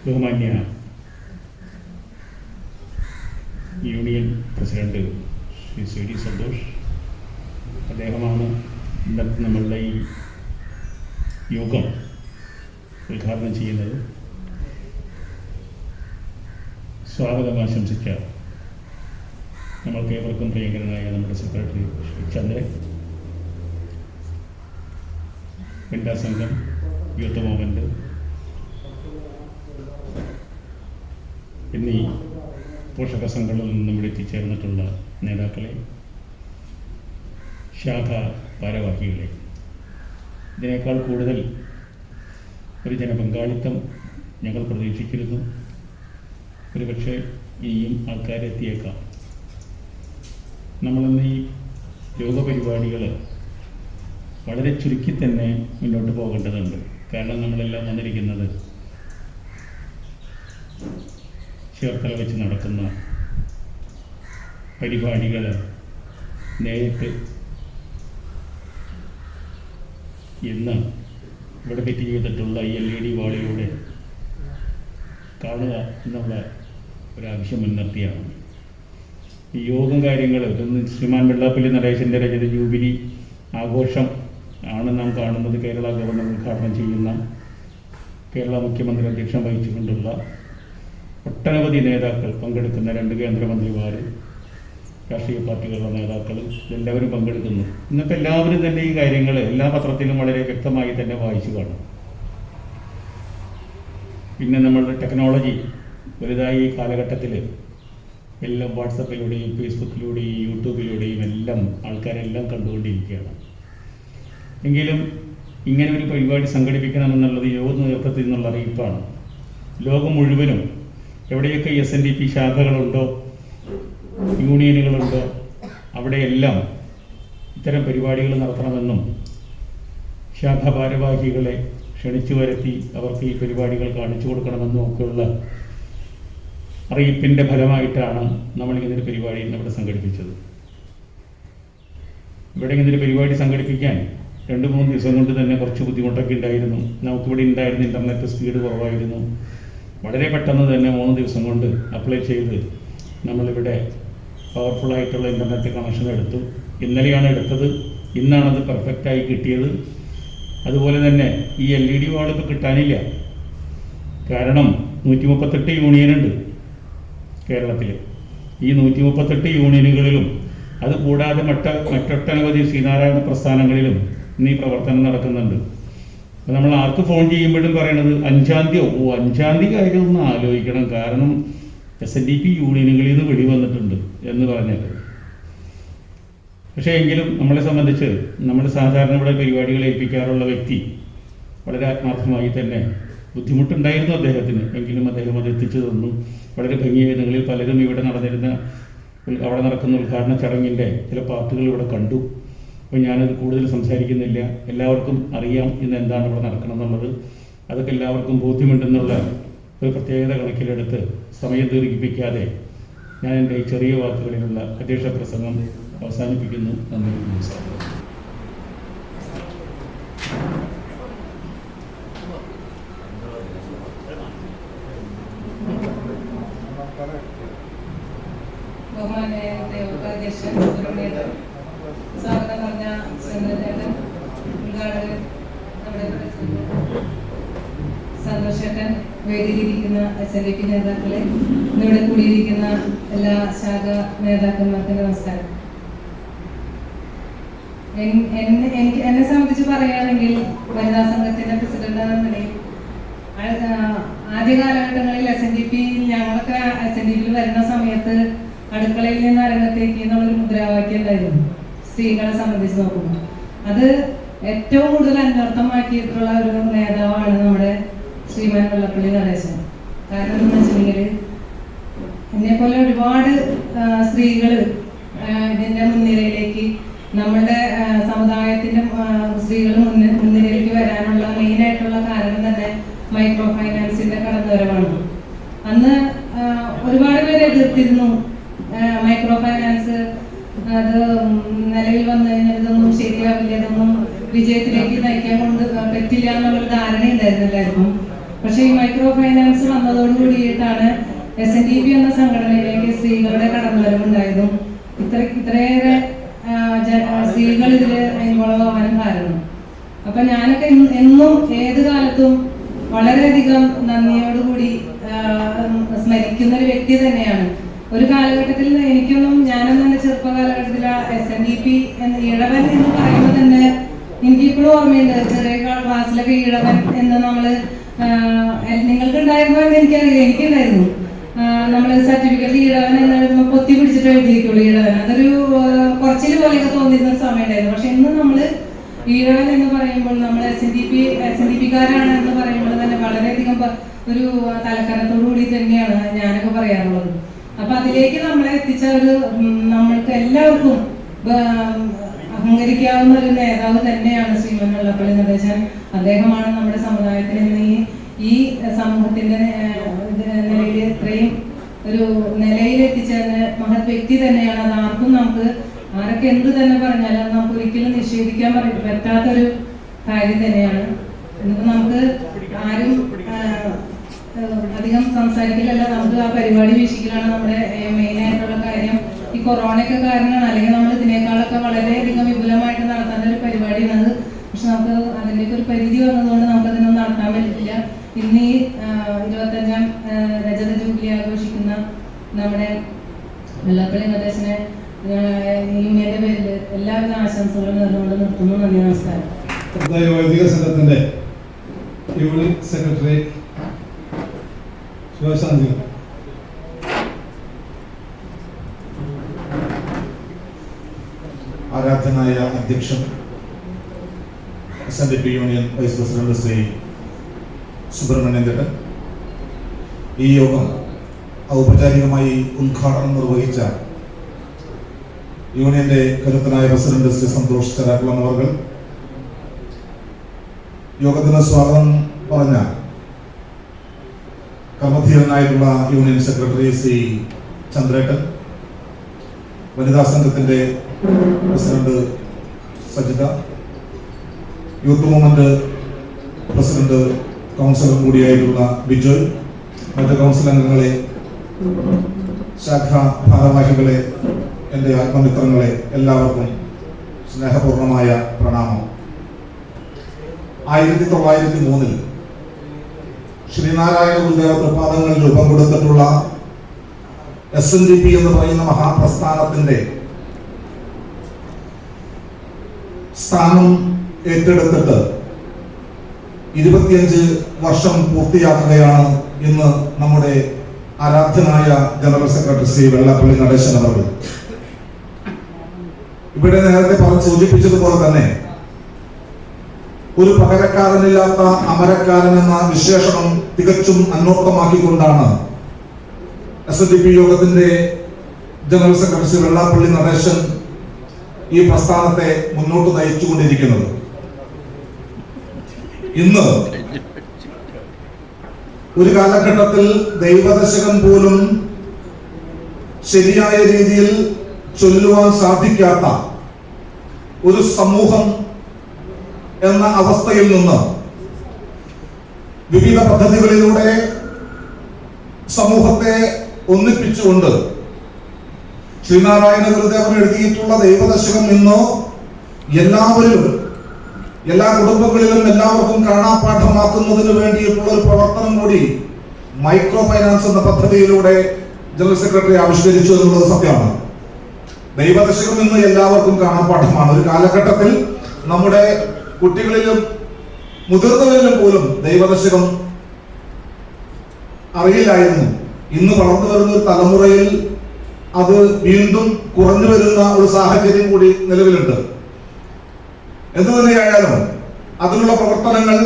S5: ബഹുമാന്യ union president Shri CD Santhosh, അദ്ദേഹമാണ് ഇന്നത്തെ നമ്മളുടെ ഈ യോഗം ഉദ്ഘാടനം ചെയ്യുന്നത്. സ്വാഗതം ആശംസിച്ച നമ്മൾക്ക് ഏവർക്കും പ്രിയങ്കരനായ നമ്മുടെ സെക്രട്ടറി ശ്രീ ചന്ദ്രൻ, വനിതാ സംഘം, യൂത്ത് മൂവ്മെൻറ്റ് എന്നീ പോഷക സംഘങ്ങളിൽ നിന്നും ഇവിടെ എത്തിച്ചേർന്നിട്ടുള്ള നേതാക്കളെ, ശാഖ ഭാരവാഹികളെ, ഇതിനേക്കാൾ കൂടുതൽ ഒരു ജനപങ്കാളിത്തം ഞങ്ങൾ പ്രതീക്ഷിച്ചിരുന്നു. ഒരുപക്ഷെ ഇനിയും ആൾക്കാരെത്തിയേക്കാം. നമ്മളിന്ന് ഈ യോഗപരിപാടികൾ വളരെ ചുരുക്കി തന്നെ മുന്നോട്ട് പോകേണ്ടതുണ്ട്. കാരണം നമ്മളെല്ലാം വന്നിരിക്കുന്നത് ചേർത്തല വെച്ച് നടക്കുന്ന പരിപാടികൾ നേരിട്ട് ഇന്ന് ഇവിടെ ഫിറ്റ് ചെയ്തിട്ടുള്ള ഈ LED വാളിലൂടെ കാണുക എന്നുള്ള ഒരാവശ്യം മുൻനിർത്തിയാണ് ഈ യോഗം കാര്യങ്ങൾ. ഇതൊന്ന് ശ്രീമാൻ വെള്ളാപ്പള്ളി നടേശൻ്റെ രജത ജൂബിലി ആഘോഷം ആണ് നാം കാണുന്നത്. കേരള ഗവർണർ ഉദ്ഘാടനം ചെയ്യുന്ന, കേരള മുഖ്യമന്ത്രി അധ്യക്ഷം വഹിച്ചുകൊണ്ടുള്ള ഒട്ടനവധി നേതാക്കൾ പങ്കെടുക്കുന്ന 2 കേന്ദ്രമന്ത്രിമാർ, രാഷ്ട്രീയ പാർട്ടികളുടെ നേതാക്കൾ എല്ലാവരും പങ്കെടുക്കുന്നു. ഇന്നത്തെ എല്ലാവരും തന്നെ ഈ കാര്യങ്ങൾ എല്ലാ പത്രത്തിലും വളരെ വ്യക്തമായി തന്നെ വായിച്ചു കാണും. പിന്നെ നമ്മളുടെ ടെക്നോളജി വലുതായി ഈ കാലഘട്ടത്തിൽ എല്ലാം വാട്സപ്പിലൂടെയും ഫേസ്ബുക്കിലൂടെയും യൂട്യൂബിലൂടെയും എല്ലാം ആൾക്കാരെല്ലാം കണ്ടുകൊണ്ടിരിക്കുകയാണ്. എങ്കിലും ഇങ്ങനെ ഒരു പരിപാടി സംഘടിപ്പിക്കണമെന്നുള്ളത് യോഗ നേതൃത്വത്തിൽ നിന്നുള്ള അറിയിപ്പാണ്. ലോകം മുഴുവനും എവിടെയൊക്കെ SNDP ശാഖകളുണ്ടോ, യൂണിയനുകളുണ്ടോ, അവിടെയെല്ലാം ഇത്തരം പരിപാടികൾ നടത്തണമെന്നും ശാഖാ ഭാരവാഹികളെ ക്ഷണിച്ചു വരുത്തി അവർക്ക് ഈ പരിപാടികൾ കാണിച്ചു കൊടുക്കണമെന്നും ഒക്കെയുള്ള അറിയിപ്പിൻ്റെ ഫലമായിട്ടാണ് നമ്മളിങ്ങനൊരു പരിപാടി ഇവിടെ സംഘടിപ്പിച്ചത്. ഇവിടെ ഇങ്ങനൊരു പരിപാടി സംഘടിപ്പിക്കാൻ 2-3 ദിവസം കൊണ്ട് തന്നെ കുറച്ച് ബുദ്ധിമുട്ടൊക്കെ ഉണ്ടായിരുന്നു. നമുക്കിവിടെ ഉണ്ടായിരുന്ന ഇൻ്റർനെറ്റ് സ്പീഡ് കുറവായിരുന്നു. വളരെ പെട്ടെന്ന് തന്നെ 3 ദിവസം കൊണ്ട് അപ്ലൈ ചെയ്ത് നമ്മളിവിടെ പവർഫുള്ളായിട്ടുള്ള ഇൻ്റർനെറ്റ് കണക്ഷൻ എടുത്തു. ഇന്നലെയാണ് എടുത്തത്, ഇന്നാണത് പെർഫെക്റ്റായി കിട്ടിയത്. അതുപോലെ തന്നെ ഈ LED വാളിപ്പോൾ കിട്ടാനില്ല. കാരണം 138 യൂണിയനുണ്ട് കേരളത്തിൽ. ഈ 138 യൂണിയനുകളിലും അതുകൂടാതെ മറ്റൊട്ടനവധി ശ്രീനാരായണ പ്രസ്ഥാനങ്ങളിലും ഇന്ന് ഈ പ്രവർത്തനം നടക്കുന്നുണ്ട്. അപ്പോൾ നമ്മൾ ആർക്ക് ഫോൺ ചെയ്യുമ്പോഴും പറയണത് 5-ാം തീയതി 5-ാം തീയതി കാര്യം ഒന്ന് ആലോചിക്കണം, കാരണം SNDP യൂണിയനുകളിൽ നിന്ന് വെളിവന്നിട്ടുണ്ട് എന്ന് പറഞ്ഞത്. പക്ഷേ എങ്കിലും നമ്മളെ സംബന്ധിച്ച് നമ്മൾ സാധാരണ ഇവിടെ പരിപാടികൾ ഏൽപ്പിക്കാറുള്ള വ്യക്തി വളരെ ആത്മാർത്ഥമായി തന്നെ ബുദ്ധിമുട്ടുണ്ടായിരുന്നു അദ്ദേഹത്തിന്. എങ്കിലും അദ്ദേഹം അത് എത്തിച്ചു തന്നു. വളരെ ഭംഗിയായി നിങ്ങളിൽ പലരും അവിടെ നടക്കുന്ന ഉദ്ഘാടന ചടങ്ങിൻ്റെ ചില പാർട്ടുകൾ ഇവിടെ കണ്ടു. അപ്പോൾ ഞാനത് കൂടുതൽ സംസാരിക്കുന്നില്ല. എല്ലാവർക്കും അറിയാം ഇന്ന് എന്താണ് ഇവിടെ നടക്കണമെന്നുള്ളത്. അതൊക്കെ എല്ലാവർക്കും ബോധ്യമുണ്ടെന്നുള്ള ഒരു പ്രത്യേകത കണക്കിലെടുത്ത് സമയം ദീർഘിപ്പിക്കാതെ ഞാൻ എൻ്റെ ഈ ചെറിയ വാക്കുകളിലുള്ള അധ്യക്ഷ പ്രസംഗം അവസാനിപ്പിക്കുന്നു. നന്ദി, നമസ്കാരം.
S6: ബഹുമാന്യനായ അധ്യക്ഷൻ സ്വാഗതം പറഞ്ഞ ചന്ദ്രചേട്ടൻ, ഉദ്ഘാടകൻ നമ്മുടെ സന്തോഷേട്ടൻ, വേദിയിലിരിക്കുന്ന SNDP നേതാക്കളെ, ഇന്നിവിടെ കൂടിയിരിക്കുന്ന എല്ലാ ശാഖ നേതാക്കന്മാർക്കും നമസ്കാരം. എന്നെ സംബന്ധിച്ച് പറയുകയാണെങ്കിൽ വനിതാ സംഘത്തിന്റെ പ്രസിഡന്റ് എന്ന നിലയിൽ ആദ്യ കാലഘട്ടങ്ങളിൽ ഞങ്ങളൊക്കെ SNDP വരുന്ന സമയത്ത് അടുക്കളയിൽ നിന്ന് അരങ്ങത്തേക്ക് എന്നുള്ളൊരു മുദ്രാവാക്യം ഉണ്ടായിരുന്നു. സ്ത്രീകളെ സംബന്ധിച്ച് നോക്കുമ്പോൾ അത് ഏറ്റവും കൂടുതൽ അന്വർത്ഥമാക്കിയിട്ടുള്ള ഒരു നേതാവാണ് നമ്മുടെ ശ്രീമാൻ വെള്ളാപ്പള്ളി നടേശൻ. കാരണം എന്താണെന്ന് വെച്ചിട്ടുണ്ടെങ്കിൽ എന്നെ പോലെ ഒരുപാട് സ്ത്രീകൾ ഇതിന്റെ മുൻനിരയിലേക്ക്, നമ്മുടെ സമുദായത്തിന്റെ സ്ത്രീകൾ മുൻനിരയിലേക്ക് വരാനുള്ള മെയിനായിട്ടുള്ള കാരണം തന്നെ മൈക്രോ ഫൈനാൻസിന്റെ കടന്നുവരവാണ്. അന്ന് ഒരുപാട് പേര് എതിർത്തിരുന്നു. മൈക്രോ ഫൈനാൻസ് അത് നിലവിൽ വന്നു കഴിഞ്ഞാൽ ഇതൊന്നും ശരിയാവില്ല, ഇതൊന്നും വിജയത്തിലേക്ക് നയിക്കാൻ കൊണ്ട് പറ്റില്ല എന്നുള്ളൊരു ധാരണ ഉണ്ടായിരുന്നു എല്ലാവർക്കും. പക്ഷെ ഈ മൈക്രോ ഫൈനാൻസ് വന്നതോട് കൂടിയിട്ടാണ് SNDP എന്ന സംഘടനയിലേക്ക് സ്ത്രീകളുടെ കടന്നുവരവുണ്ടായതും ഇത്രയേറെ സ്ത്രീകൾ ഇതിൽ ഇൻവോൾവ് ആവാനും കാരണം. അപ്പൊ ഞാനൊക്കെ എന്നും ഏത് കാലത്തും വളരെയധികം നന്ദിയോടുകൂടി സ്മരിക്കുന്ന ഒരു വ്യക്തി തന്നെയാണ്. ഒരു കാലഘട്ടത്തിൽ ഞാനൊന്നും എൻ്റെ ചെറുപ്പകാലഘട്ടത്തിൽ SNDP ഇഴവൻ എന്ന് പറയുമ്പോൾ തന്നെ എനിക്കിപ്പോഴും ഓർമ്മയുണ്ട്. ചെറിയ ക്ലാസ്സിലൊക്കെ ഇഴവൻ എന്ന് നമ്മള് നിങ്ങൾക്ക് ഉണ്ടായിരുന്നോ എന്ന് എനിക്കറിയില്ല, എനിക്കുണ്ടായിരുന്നു. നമ്മള് സർട്ടിഫിക്കറ്റ് ഇഴവൻ എന്ന് എഴുതുമ്പോൾ പൊത്തി പിടിച്ചിട്ട് എഴുതിയിട്ടുള്ളൂ ഇഴവൻ. അതൊരു കുറച്ചിൽ പോലെയൊക്കെ തോന്നിയിരുന്ന സമയം ഉണ്ടായിരുന്നു. പക്ഷെ ഇന്ന് നമ്മള് ഇഴവൻ എന്ന് പറയുമ്പോൾ നമ്മൾ SNDP-കാരാണ് എന്ന് പറയുമ്പോൾ തന്നെ വളരെയധികം ഒരു തലക്കനത്തോടു കൂടി തന്നെയാണ് ഞാനൊക്കെ പറയാറുള്ളത്. അപ്പൊ അതിലേക്ക് നമ്മളെ എത്തിച്ച ഒരു നമ്മൾക്ക് എല്ലാവർക്കും അഹങ്കരിക്കാവുന്ന ഒരു നേതാവ് തന്നെയാണ് ശ്രീമാൻ വെള്ളാപ്പള്ളി നടേശൻ. അദ്ദേഹമാണ് നമ്മുടെ സമുദായത്തിന് ഈ സമൂഹത്തിന്റെ നിലയിൽ ഇത്രയും ഒരു നിലയിൽ എത്തിച്ചേർന്ന മഹത് വ്യക്തി തന്നെയാണ്. അത് ആർക്കും നമുക്ക് ആരൊക്കെ എന്ത് തന്നെ പറഞ്ഞാലും അത് നമുക്ക് ഒരിക്കലും നിഷേധിക്കാൻ പറ്റാത്തൊരു കാര്യം തന്നെയാണ്. ഇന്നിപ്പോൾ നമുക്ക് ആരും അധികം സംസാരിക്കലല്ല, നമുക്ക് ആ പരിപാടി വീക്ഷിക്കലാണ് നമ്മുടെ മെയിനായിട്ടുള്ള കാര്യം. ഈ കൊറോണയൊക്കെ കാരണമാണ്, അല്ലെങ്കിൽ നമ്മൾ ഇതിനേക്കാളൊക്കെ വളരെയധികം വിപുലമായിട്ട് നടത്താൻ ഒരു പരിപാടിയാണ്. പക്ഷെ നമുക്ക് അതിൻ്റെയൊക്കെ ഒരു പരിധി വന്നതുകൊണ്ട് നമുക്കതിനൊന്നും നടത്താൻ പറ്റില്ല. ഇന്ന് ഈ 25ാം രജത ജൂബിലി ആഘോഷിക്കുന്ന നമ്മുടെ വെള്ളാപ്പള്ളി നടേശനെ യൂണിയന്റെ പേരിൽ എല്ലാവിധ ആശംസകളും നേർന്നുകൊണ്ട് നിർത്തുന്നു. നന്ദി, നമസ്കാരം.
S1: വൈദിക സംഘത്തിന്റെ യൂണിയൻ സെക്രട്ടറി ശിവശാന്തി.
S7: ആരാധ്യനായ അധ്യക്ഷൻ SNDP union vice president Shri Subrahmanyan ചേട്ടൻ, ഈ യോഗം ഔപചാരികമായി ഉദ്ഘാടനം നിർവഹിച്ച യൂണിയന്റെ കരുത്തനായ പ്രസിഡന്റ് ശ്രീ സന്തോഷ് ചെറാക്കുളം അവർ, യോഗത്തിന് സ്വാഗതം പറഞ്ഞ കർമ്മധീരനായിട്ടുള്ള യൂണിയൻ സെക്രട്ടറി ശ്രീ ചന്ദ്രേട്ടൻ, വനിതാ സംഘത്തിന്റെ president Sajitha, youth movement president councillor കൂടിയായിട്ടുള്ള ബിജോയ്, മറ്റ് കൗൺസിൽ അംഗങ്ങളെ, ശാഖാ ഭാരവാഹികളെ, എൻ്റെ ആത്മമിത്രങ്ങളെ, എല്ലാവർക്കും സ്നേഹപൂർണമായ പ്രണാമം. 1903 ശ്രീനാരായണ ഗുരുദേവ പ്രപാദങ്ങളിൽ രൂപം കൊടുത്തിട്ടുള്ള SNDP എന്ന് പറയുന്ന മഹാപ്രസ്ഥാനത്തിന്റെ സ്ഥാനം ഏറ്റെടുത്തിട്ട് 25 വർഷം പൂർത്തിയാക്കുകയാണ് ഇന്ന് നമ്മുടെ ആരാധ്യനായ ജനറൽ സെക്രട്ടറി ശ്രീ വെള്ളാപ്പള്ളി നടേശൻ അവർ. ഇവിടെ നേരത്തെ സൂചിപ്പിച്ചതുപോലെ തന്നെ ഒരു പകരക്കാരനില്ലാത്ത അമരക്കാരൻ എന്ന വിശേഷണം തികച്ചും അന്വർത്ഥമാക്കിക്കൊണ്ടാണ് SNDP യോഗത്തിന്റെ ജനറൽ സെക്രട്ടറി ശ്രീ വെള്ളാപ്പള്ളി നടേശൻ ഈ പ്രസ്ഥാനത്തെ മുന്നോട്ട് നയിച്ചുകൊണ്ടിരിക്കുന്നത്. ഇന്ന് ഒരു കാലഘട്ടത്തിൽ ദൈവദശകം പോലും ശരിയായ രീതിയിൽ ചൊല്ലുവാൻ സാധിക്കാത്ത ഒരു സമൂഹം എന്ന അവസ്ഥയിൽ നിന്ന് വിവിധ പദ്ധതികളിലൂടെ സമൂഹത്തെ ഒന്നിപ്പിച്ചുകൊണ്ട് ശ്രീനാരായണ ഗുരുദേവൻ എഴുതിയിട്ടുള്ള ദൈവദശകം ഇന്ന് എല്ലാവരിലും, എല്ലാ കുടുംബങ്ങളിലും എല്ലാവർക്കും കാണാപാഠമാക്കുന്നതിന് വേണ്ടിയിട്ടുള്ള ഒരു പ്രവർത്തനം കൂടി മൈക്രോ ഫൈനാൻസ് എന്ന പദ്ധതിയിലൂടെ ജനറൽ സെക്രട്ടറി ആവിഷ്കരിച്ചു എന്നുള്ളത് സത്യമാണ്. ദൈവദശകം ഇന്ന് എല്ലാവർക്കും കാണാപാഠമാണ്. ഒരു കാലഘട്ടത്തിൽ നമ്മുടെ കുട്ടികളിലും മുതിർന്നവരിലും പോലും ദൈവദശകം അറിയില്ലായിരുന്നു. ഇന്ന് വളർന്നു വരുന്ന ഒരു തലമുറയിൽ അത് വീണ്ടും കുറഞ്ഞു വരുന്ന ഒരു സാഹചര്യം കൂടി നിലവിലുണ്ട്. എന്തു തന്നെയായാലും അതിനുള്ള പ്രവർത്തനങ്ങൾ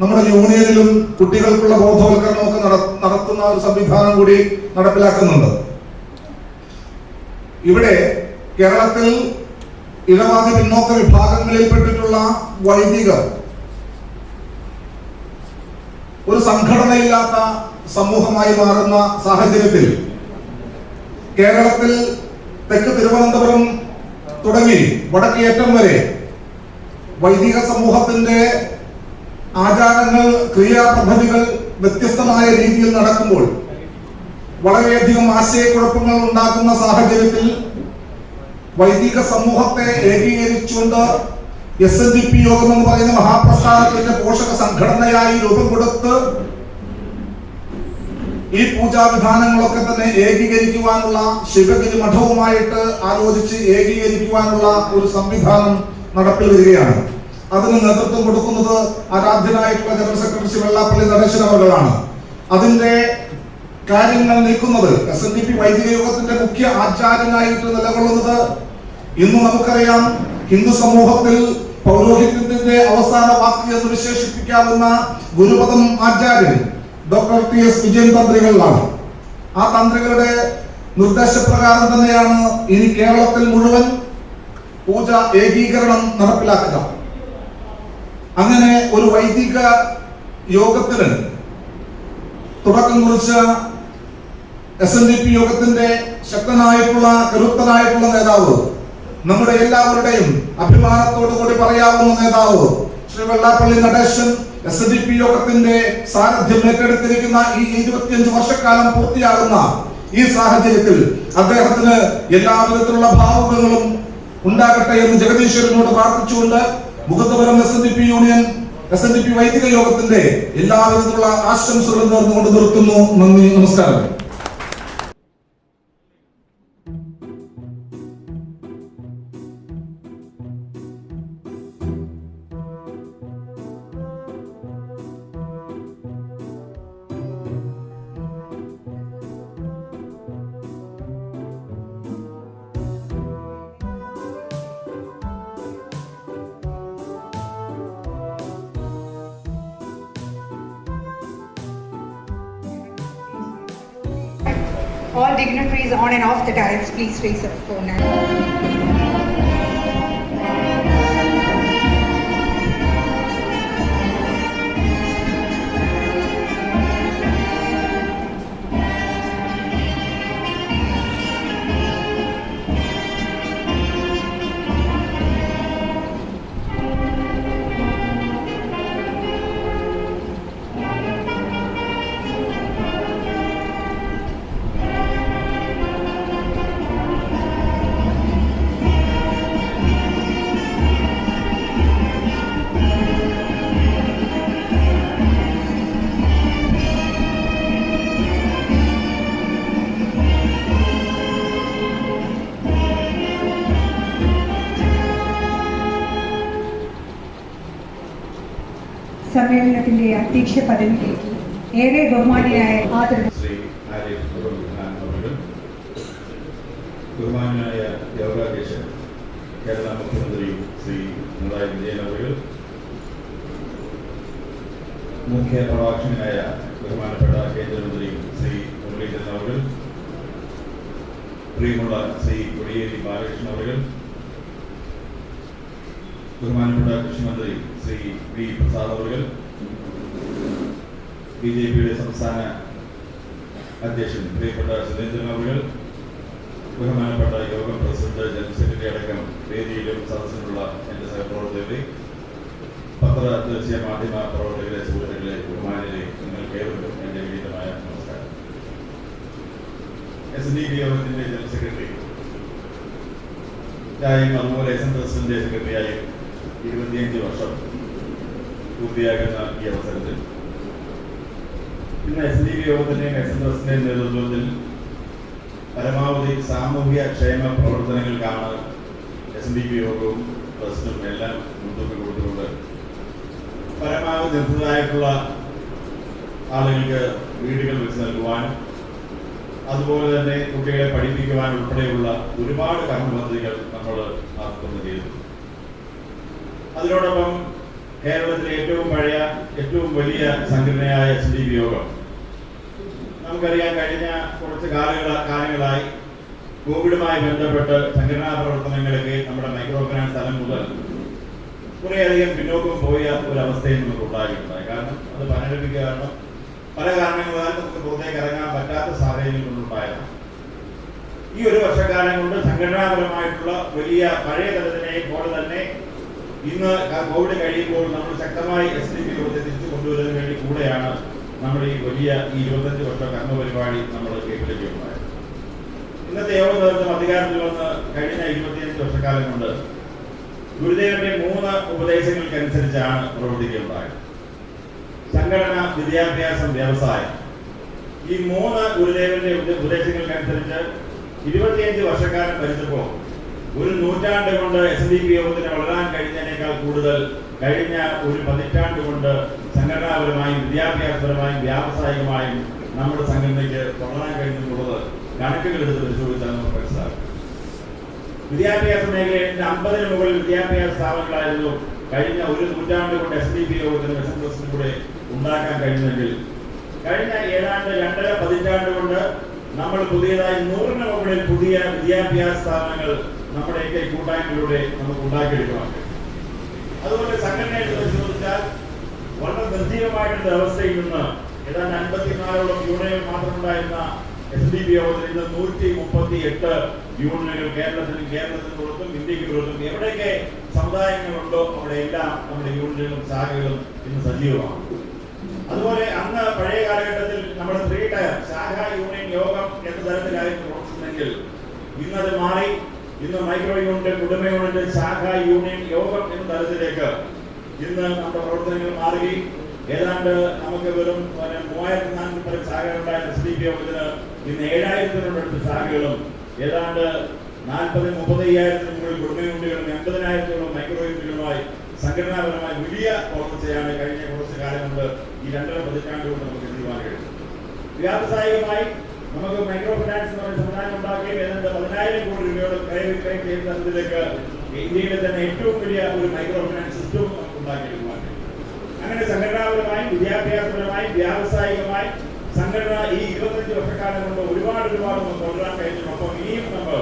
S7: നമ്മുടെ യൂണിയനിലും കുട്ടികൾക്കുള്ള ബോധവൽക്കരണമൊക്കെ നടത്തുന്ന ഒരു സംവിധാനം കൂടി നടപ്പിലാക്കുന്നുണ്ട്. ഇവിടെ കേരളത്തിൽ ഇടവാദി പിന്നോക്ക വിഭാഗങ്ങളിൽപ്പെട്ടിട്ടുള്ള വൈദികർ ഒരു സംഘടനയില്ലാത്ത സമൂഹമായി മാറുന്ന സാഹചര്യത്തിൽ കേരളത്തിൽ തെക്ക് തിരുവനന്തപുരം തുടങ്ങി വടക്കേറ്റം വരെ വൈദിക സമൂഹത്തിന്റെ ആചാരങ്ങൾ, ക്രിയാ പദ്ധതികൾ വ്യത്യസ്തമായ രീതിയിൽ നടക്കുമ്പോൾ വളരെയധികം ആശയക്കുഴപ്പങ്ങൾ ഉണ്ടാക്കുന്ന സാഹചര്യത്തിൽ വൈദിക സമൂഹത്തെ ഏകീകരിച്ചുകൊണ്ട് SNDP യോഗം എന്ന് പറയുന്ന മഹാപ്രസ്ഥാനത്തിന്റെ പോഷക സംഘടനയായി രൂപം കൊടുത്ത് ഈ പൂജാവിധാനങ്ങളൊക്കെ തന്നെ ഏകീകരിക്കുവാനുള്ള, ശിവഗിരി മഠവുമായിട്ട് ആലോചിച്ച് ഏകീകരിക്കുവാനുള്ള ഒരു സംവിധാനം നടപ്പിൽ വരികയാണ്. അതിന് നേതൃത്വം കൊടുക്കുന്നത് ആരാധ്യനായിട്ടുള്ള ജനറൽ സെക്രട്ടറി വെള്ളാപ്പള്ളി നടേശൻ അവர்களാണ്. അതിന്റെ കാര്യങ്ങൾ നീക്കുന്നത് SNDP വൈദിക യോഗത്തിന്റെ മുഖ്യ ആചാര്യനായിട്ട് നിലകൊള്ളുന്നത് ഇന്ന് നമുക്കറിയാം, ഹിന്ദു സമൂഹത്തിൽ പൗരോഹിത്യത്തിന്റെ അവസാന വാക്ക് എന്ന് വിശേഷിപ്പിക്കാവുന്ന ഗുരുപദം ആചാര്യൻ ഡോക്ടർ TS വിജയൻ തന്ത്രികളിലാണ്. ആ തന്ത്രികളുടെ നിർദ്ദേശപ്രകാരം തന്നെയാണ് ഇനി കേരളത്തിൽ മുഴുവൻ പൂജ ഏകീകരണം നടപ്പിലാക്കുക. അങ്ങനെ ഒരു വൈദിക യോഗത്തിന് തുടക്കം കുറിച്ച SNDP യോഗത്തിന്റെ ശക്തനായിട്ടുള്ള കരുത്തനായിട്ടുള്ള നേതാവ്, നമ്മുടെ എല്ലാവരുടെയും അഭിമാനത്തോടു കൂടി പറയാവുന്ന നേതാവ് ശ്രീ വെള്ളാപ്പള്ളി നടേശൻ SNDP യോഗത്തിന്റെ സാരഥ്യം ഏറ്റെടുത്തിരിക്കുന്ന ഈ 25 വർഷക്കാലം പൂർത്തിയാകുന്ന ഈ സാഹചര്യത്തിൽ അദ്ദേഹത്തിന് എല്ലാവിധത്തിലുള്ള ഭാവുകങ്ങളും ഉണ്ടാകട്ടെ എന്ന് ജഗദീശ്വരനോട് പ്രാർത്ഥിച്ചുകൊണ്ട് മുഖത്തപുരം SNDP യൂണിയൻ SNDP വൈദിക യോഗത്തിന്റെ എല്ലാവിധത്തിലുള്ള ആശംസകളും നേർന്നുകൊണ്ട് നിർത്തുന്നു. നന്ദി, നമസ്കാരം.
S3: All dignitaries on and off the dais, please raise up for now. സമ്മേളനത്തിന്റെ അധ്യക്ഷ പദവിയിലേക്ക് ഏറെ ബഹുമാനിയായ
S8: ശ്രീ ആരിഫ് ഖാൻ അവരും ബഹുമാനായ യോഗാധ്യക്ഷൻ കേരള മുഖ്യമന്ത്രി ശ്രീ പിണറായി വിജയൻ അവരും മുഖ്യ പ്രഭാഷകനായ ബഹുമാനപ്പെട്ട കേന്ദ്രമന്ത്രി ശ്രീ മുരളീധരൻ അവരും പ്രിയമുള്ള ശ്രീ കോടിയേരി ബാലകൃഷ്ണൻ അവരും ബഹുമാനപ്പെട്ട കൃഷിമന്ത്രി ശ്രീ വി പ്രസാദ് അവர்கள், BJPയുടെ സംസ്ഥാന അധ്യക്ഷൻ പ്രിയപ്പെട്ട സുരേന്ദ്രൻ അവர்கள், ബഹുമാനപ്പെട്ട യോഗം പ്രസിഡന്റ്, ജനറൽ സെക്രട്ടറി അടക്കം വേദിയിലും സദസ്സിലുള്ള എന്റെ സഹപ്രവർത്തകരെ, പത്ര-ദൃശ്യ മാധ്യമ പ്രവർത്തകരെ, സുഹൃത്തുക്കളെ, ബഹുമാനരെ, നിങ്ങൾക്ക് ഏവർക്കും എന്റെ വിനീതമായ നമസ്കാരം. SNDP യോഗത്തിന്റെ ജനറൽ സെക്രട്ടറി അതുപോലെ SN ട്രസ്റ്റിന്റെ സെക്രട്ടറിയായും 25 വർഷം പൂർത്തിയാകുന്ന ഈ അവസരത്തിൽ ഇന്ന് SNDP യോഗത്തിന്റെയും SN ട്രസ്റ്റിന്റെയും നേതൃത്വത്തിൽ പരമാവധി സാമൂഹ്യ ക്ഷേമ പ്രവർത്തനങ്ങൾക്കാണ് SNDP യോഗവും ട്രസ്റ്റും എല്ലാം മുൻതൂക്കം കൊടുത്തുകൊണ്ട് പരമാവധി നിർദ്ധരായിട്ടുള്ള ആളുകൾക്ക് വീടുകൾ വെച്ച് നൽകുവാനും അതുപോലെ തന്നെ കുട്ടികളെ പഠിപ്പിക്കുവാൻ ഉൾപ്പെടെയുള്ള ഒരുപാട് കർമ്മപദ്ധതികൾ നമ്മൾ ആസൂത്രണം ചെയ്തു. അതിനോടൊപ്പം കേരളത്തിലെ ഏറ്റവും പഴയ ഏറ്റവും വലിയ സംഘടനയായ SNDP യോഗം നമുക്കറിയാം, കഴിഞ്ഞ കുറച്ച് കാലങ്ങളായി കോവിഡുമായി ബന്ധപ്പെട്ട് സംഘടനാ പ്രവർത്തനങ്ങൾക്ക് നമ്മുടെ മൈക്രോ ഫിനാൻസ് തലം മുതൽ കുറേയധികം പിന്നോക്കം പോയ ഒരവസ്ഥയും നമുക്ക് ഉണ്ടായിട്ടുണ്ടായി. കാരണം അത് പനരപ്പിക്കുക പല കാരണങ്ങളാൽ നമുക്ക് പുറത്തേക്ക് ഇറങ്ങാൻ പറ്റാത്ത സാഹചര്യങ്ങളുണ്ടായിരുന്നു. ഈ ഒരു വർഷക്കാലം കൊണ്ട് സംഘടനാപരമായിട്ടുള്ള വലിയ പഴയ തലത്തിനെ പോലെ തന്നെ ഇന്ന് കോവിഡ് കഴിയുമ്പോൾ നമ്മൾ ശക്തമായി SNDP യോഗത്തെ തിരിച്ചു കൊണ്ടുവരുന്നതിന് വേണ്ടി കൂടെയാണ് നമ്മൾ ഈ വലിയ 25 വർഷ കർമ്മ പരിപാടി നമ്മൾ കേൾപ്പിക്കുകയുണ്ടായത്. ഇന്നത്തെ യോഗ നേതൃത്വം അധികാരത്തിൽ വന്ന് കഴിഞ്ഞ 25 വർഷക്കാലം കൊണ്ട് ഗുരുദേവന്റെ 3 ഉപദേശങ്ങൾക്കനുസരിച്ചാണ് പ്രവർത്തിക്കുകയുണ്ടായത്. സംഘടന, വിദ്യാഭ്യാസം, വ്യവസായം. ഈ 3 ഗുരുദേവന്റെ ഉപദേശങ്ങൾക്കനുസരിച്ച് 25 വർഷക്കാലം ഭരിച്ചപ്പോൾ ഒരു നൂറ്റാണ്ട് കൊണ്ട് SNDP യോഗത്തിന് വളരാൻ കഴിഞ്ഞതിനേക്കാൾ കൂടുതൽ കഴിഞ്ഞ ഒരു പതിറ്റാണ്ട് കൊണ്ട് സംഘടനാപരമായും വിദ്യാഭ്യാസപരമായും വ്യാവസായികമായും നമ്മുടെ സംഘടനയ്ക്ക് വളരാൻ കഴിഞ്ഞെന്നുള്ളത് കണക്കുകൾ എടുത്ത് പരിശോധിച്ചാൽ നമുക്ക് മനസ്സിലാക്കും. വിദ്യാഭ്യാസ മേഖലയിൽ 50-ന് മുകളിൽ വിദ്യാഭ്യാസ സ്ഥാപനങ്ങളായിരുന്നു കഴിഞ്ഞ ഒരു നൂറ്റാണ്ട് കൊണ്ട് SNDP യോഗത്തിന് SN ട്രസ്റ്റിനും കൂടെ ഉണ്ടാക്കാൻ കഴിഞ്ഞെങ്കിൽ കഴിഞ്ഞ ഏതാണ്ട് 2.5 പതിറ്റാണ്ട് കൊണ്ട് നമ്മൾ പുതിയതായി 100-ന് മുകളിൽ പുതിയ വിദ്യാഭ്യാസ സ്ഥാപനങ്ങൾ നമ്മുടെ കൂട്ടായ്മയിലൂടെ നമുക്ക് ഉണ്ടാക്കിയെടുക്കണം. അതുപോലെ സംഘടനയെ പരിശോധിച്ചാൽ വളരെ നിർജ്ജീവമായിട്ടുള്ള അവസ്ഥയിൽ നിന്ന് ഏതാണ്ട് 54ഓളം യൂണിയൻ മാത്രമുണ്ടായിരുന്ന SNDP യോഗത്തിൽ ഇന്ന് 138 യൂണിയനുകൾ കേരളത്തിന് പുറത്തും ഇന്ത്യക്ക് പുറത്തും എവിടെയൊക്കെ സമുദായങ്ങളുണ്ടോ അവിടെയെല്ലാം നമ്മുടെ യൂണിയനുകളും ശാഖകളും ഇന്ന് സജീവമാണ്. അതുപോലെ അന്ന് പഴയ കാലഘട്ടത്തിൽ നമ്മുടെ 3 ടയർ ശാഖാ യൂണിയൻ യോഗം എന്ന തരത്തിലായിരുന്നു പ്രവർത്തിച്ചതെങ്കിൽ ഇന്നത് മാറി ഇന്ന് മൈക്രോ യൂണിറ്റ്, കുടുംബ യൂണിറ്റ്, ശാഖാ യൂണിയൻ യോഗം എന്ന തരത്തിലേക്ക് ഇന്ന് നമ്മുടെ പ്രവർത്തനങ്ങൾ മാറുകയും ഏതാണ്ട് നമുക്ക് വെറും 3400 ശാഖകളുണ്ടായ SNDP യോഗത്തിന് ഇന്ന് 7000-നോടടുത്ത് ശാഖകളും ഏതാണ്ട് 40-35,000 മുകളിൽ കുടുംബ യൂണിറ്റുകളും 80,000-ഓളം മൈക്രോ യൂണിറ്റുകളുമായി സംഘടനാപരമായ വലിയ വളർച്ചയാണ് കഴിഞ്ഞ കുറച്ച് കാലം കൊണ്ട് ഈ 2.5 പതിറ്റാണ്ട് കൊണ്ട് നമുക്ക് എത്തിവാൻ കഴിയും. വ്യാവസായികമായി നമുക്ക് മൈക്രോ ഫിനാൻസ് എന്ന് പറയുന്ന സംവിധാനം ഉണ്ടാക്കുകയും ഏതാണ്ട് 10,000 കോടി രൂപയോട് ക്രയവിക്രയം ചെയ്യുന്ന തരത്തിലേക്ക് ഇന്ത്യയിലെ തന്നെ ഏറ്റവും വലിയ ഒരു മൈക്രോ ഫിനാൻസ് സിസ്റ്റവും നമുക്ക് ഉണ്ടാക്കിയെടുക്കുവാൻ കഴിയും. അങ്ങനെ സംഘടനാപരമായും വിദ്യാഭ്യാസപരമായും വ്യാവസായികമായി സംഘടന ഈ 25 വർഷക്കാലം കൊണ്ട് ഒരുപാട് നമുക്ക് തുടരാൻ കഴിഞ്ഞതിനൊപ്പം ഇനിയും നമ്മൾ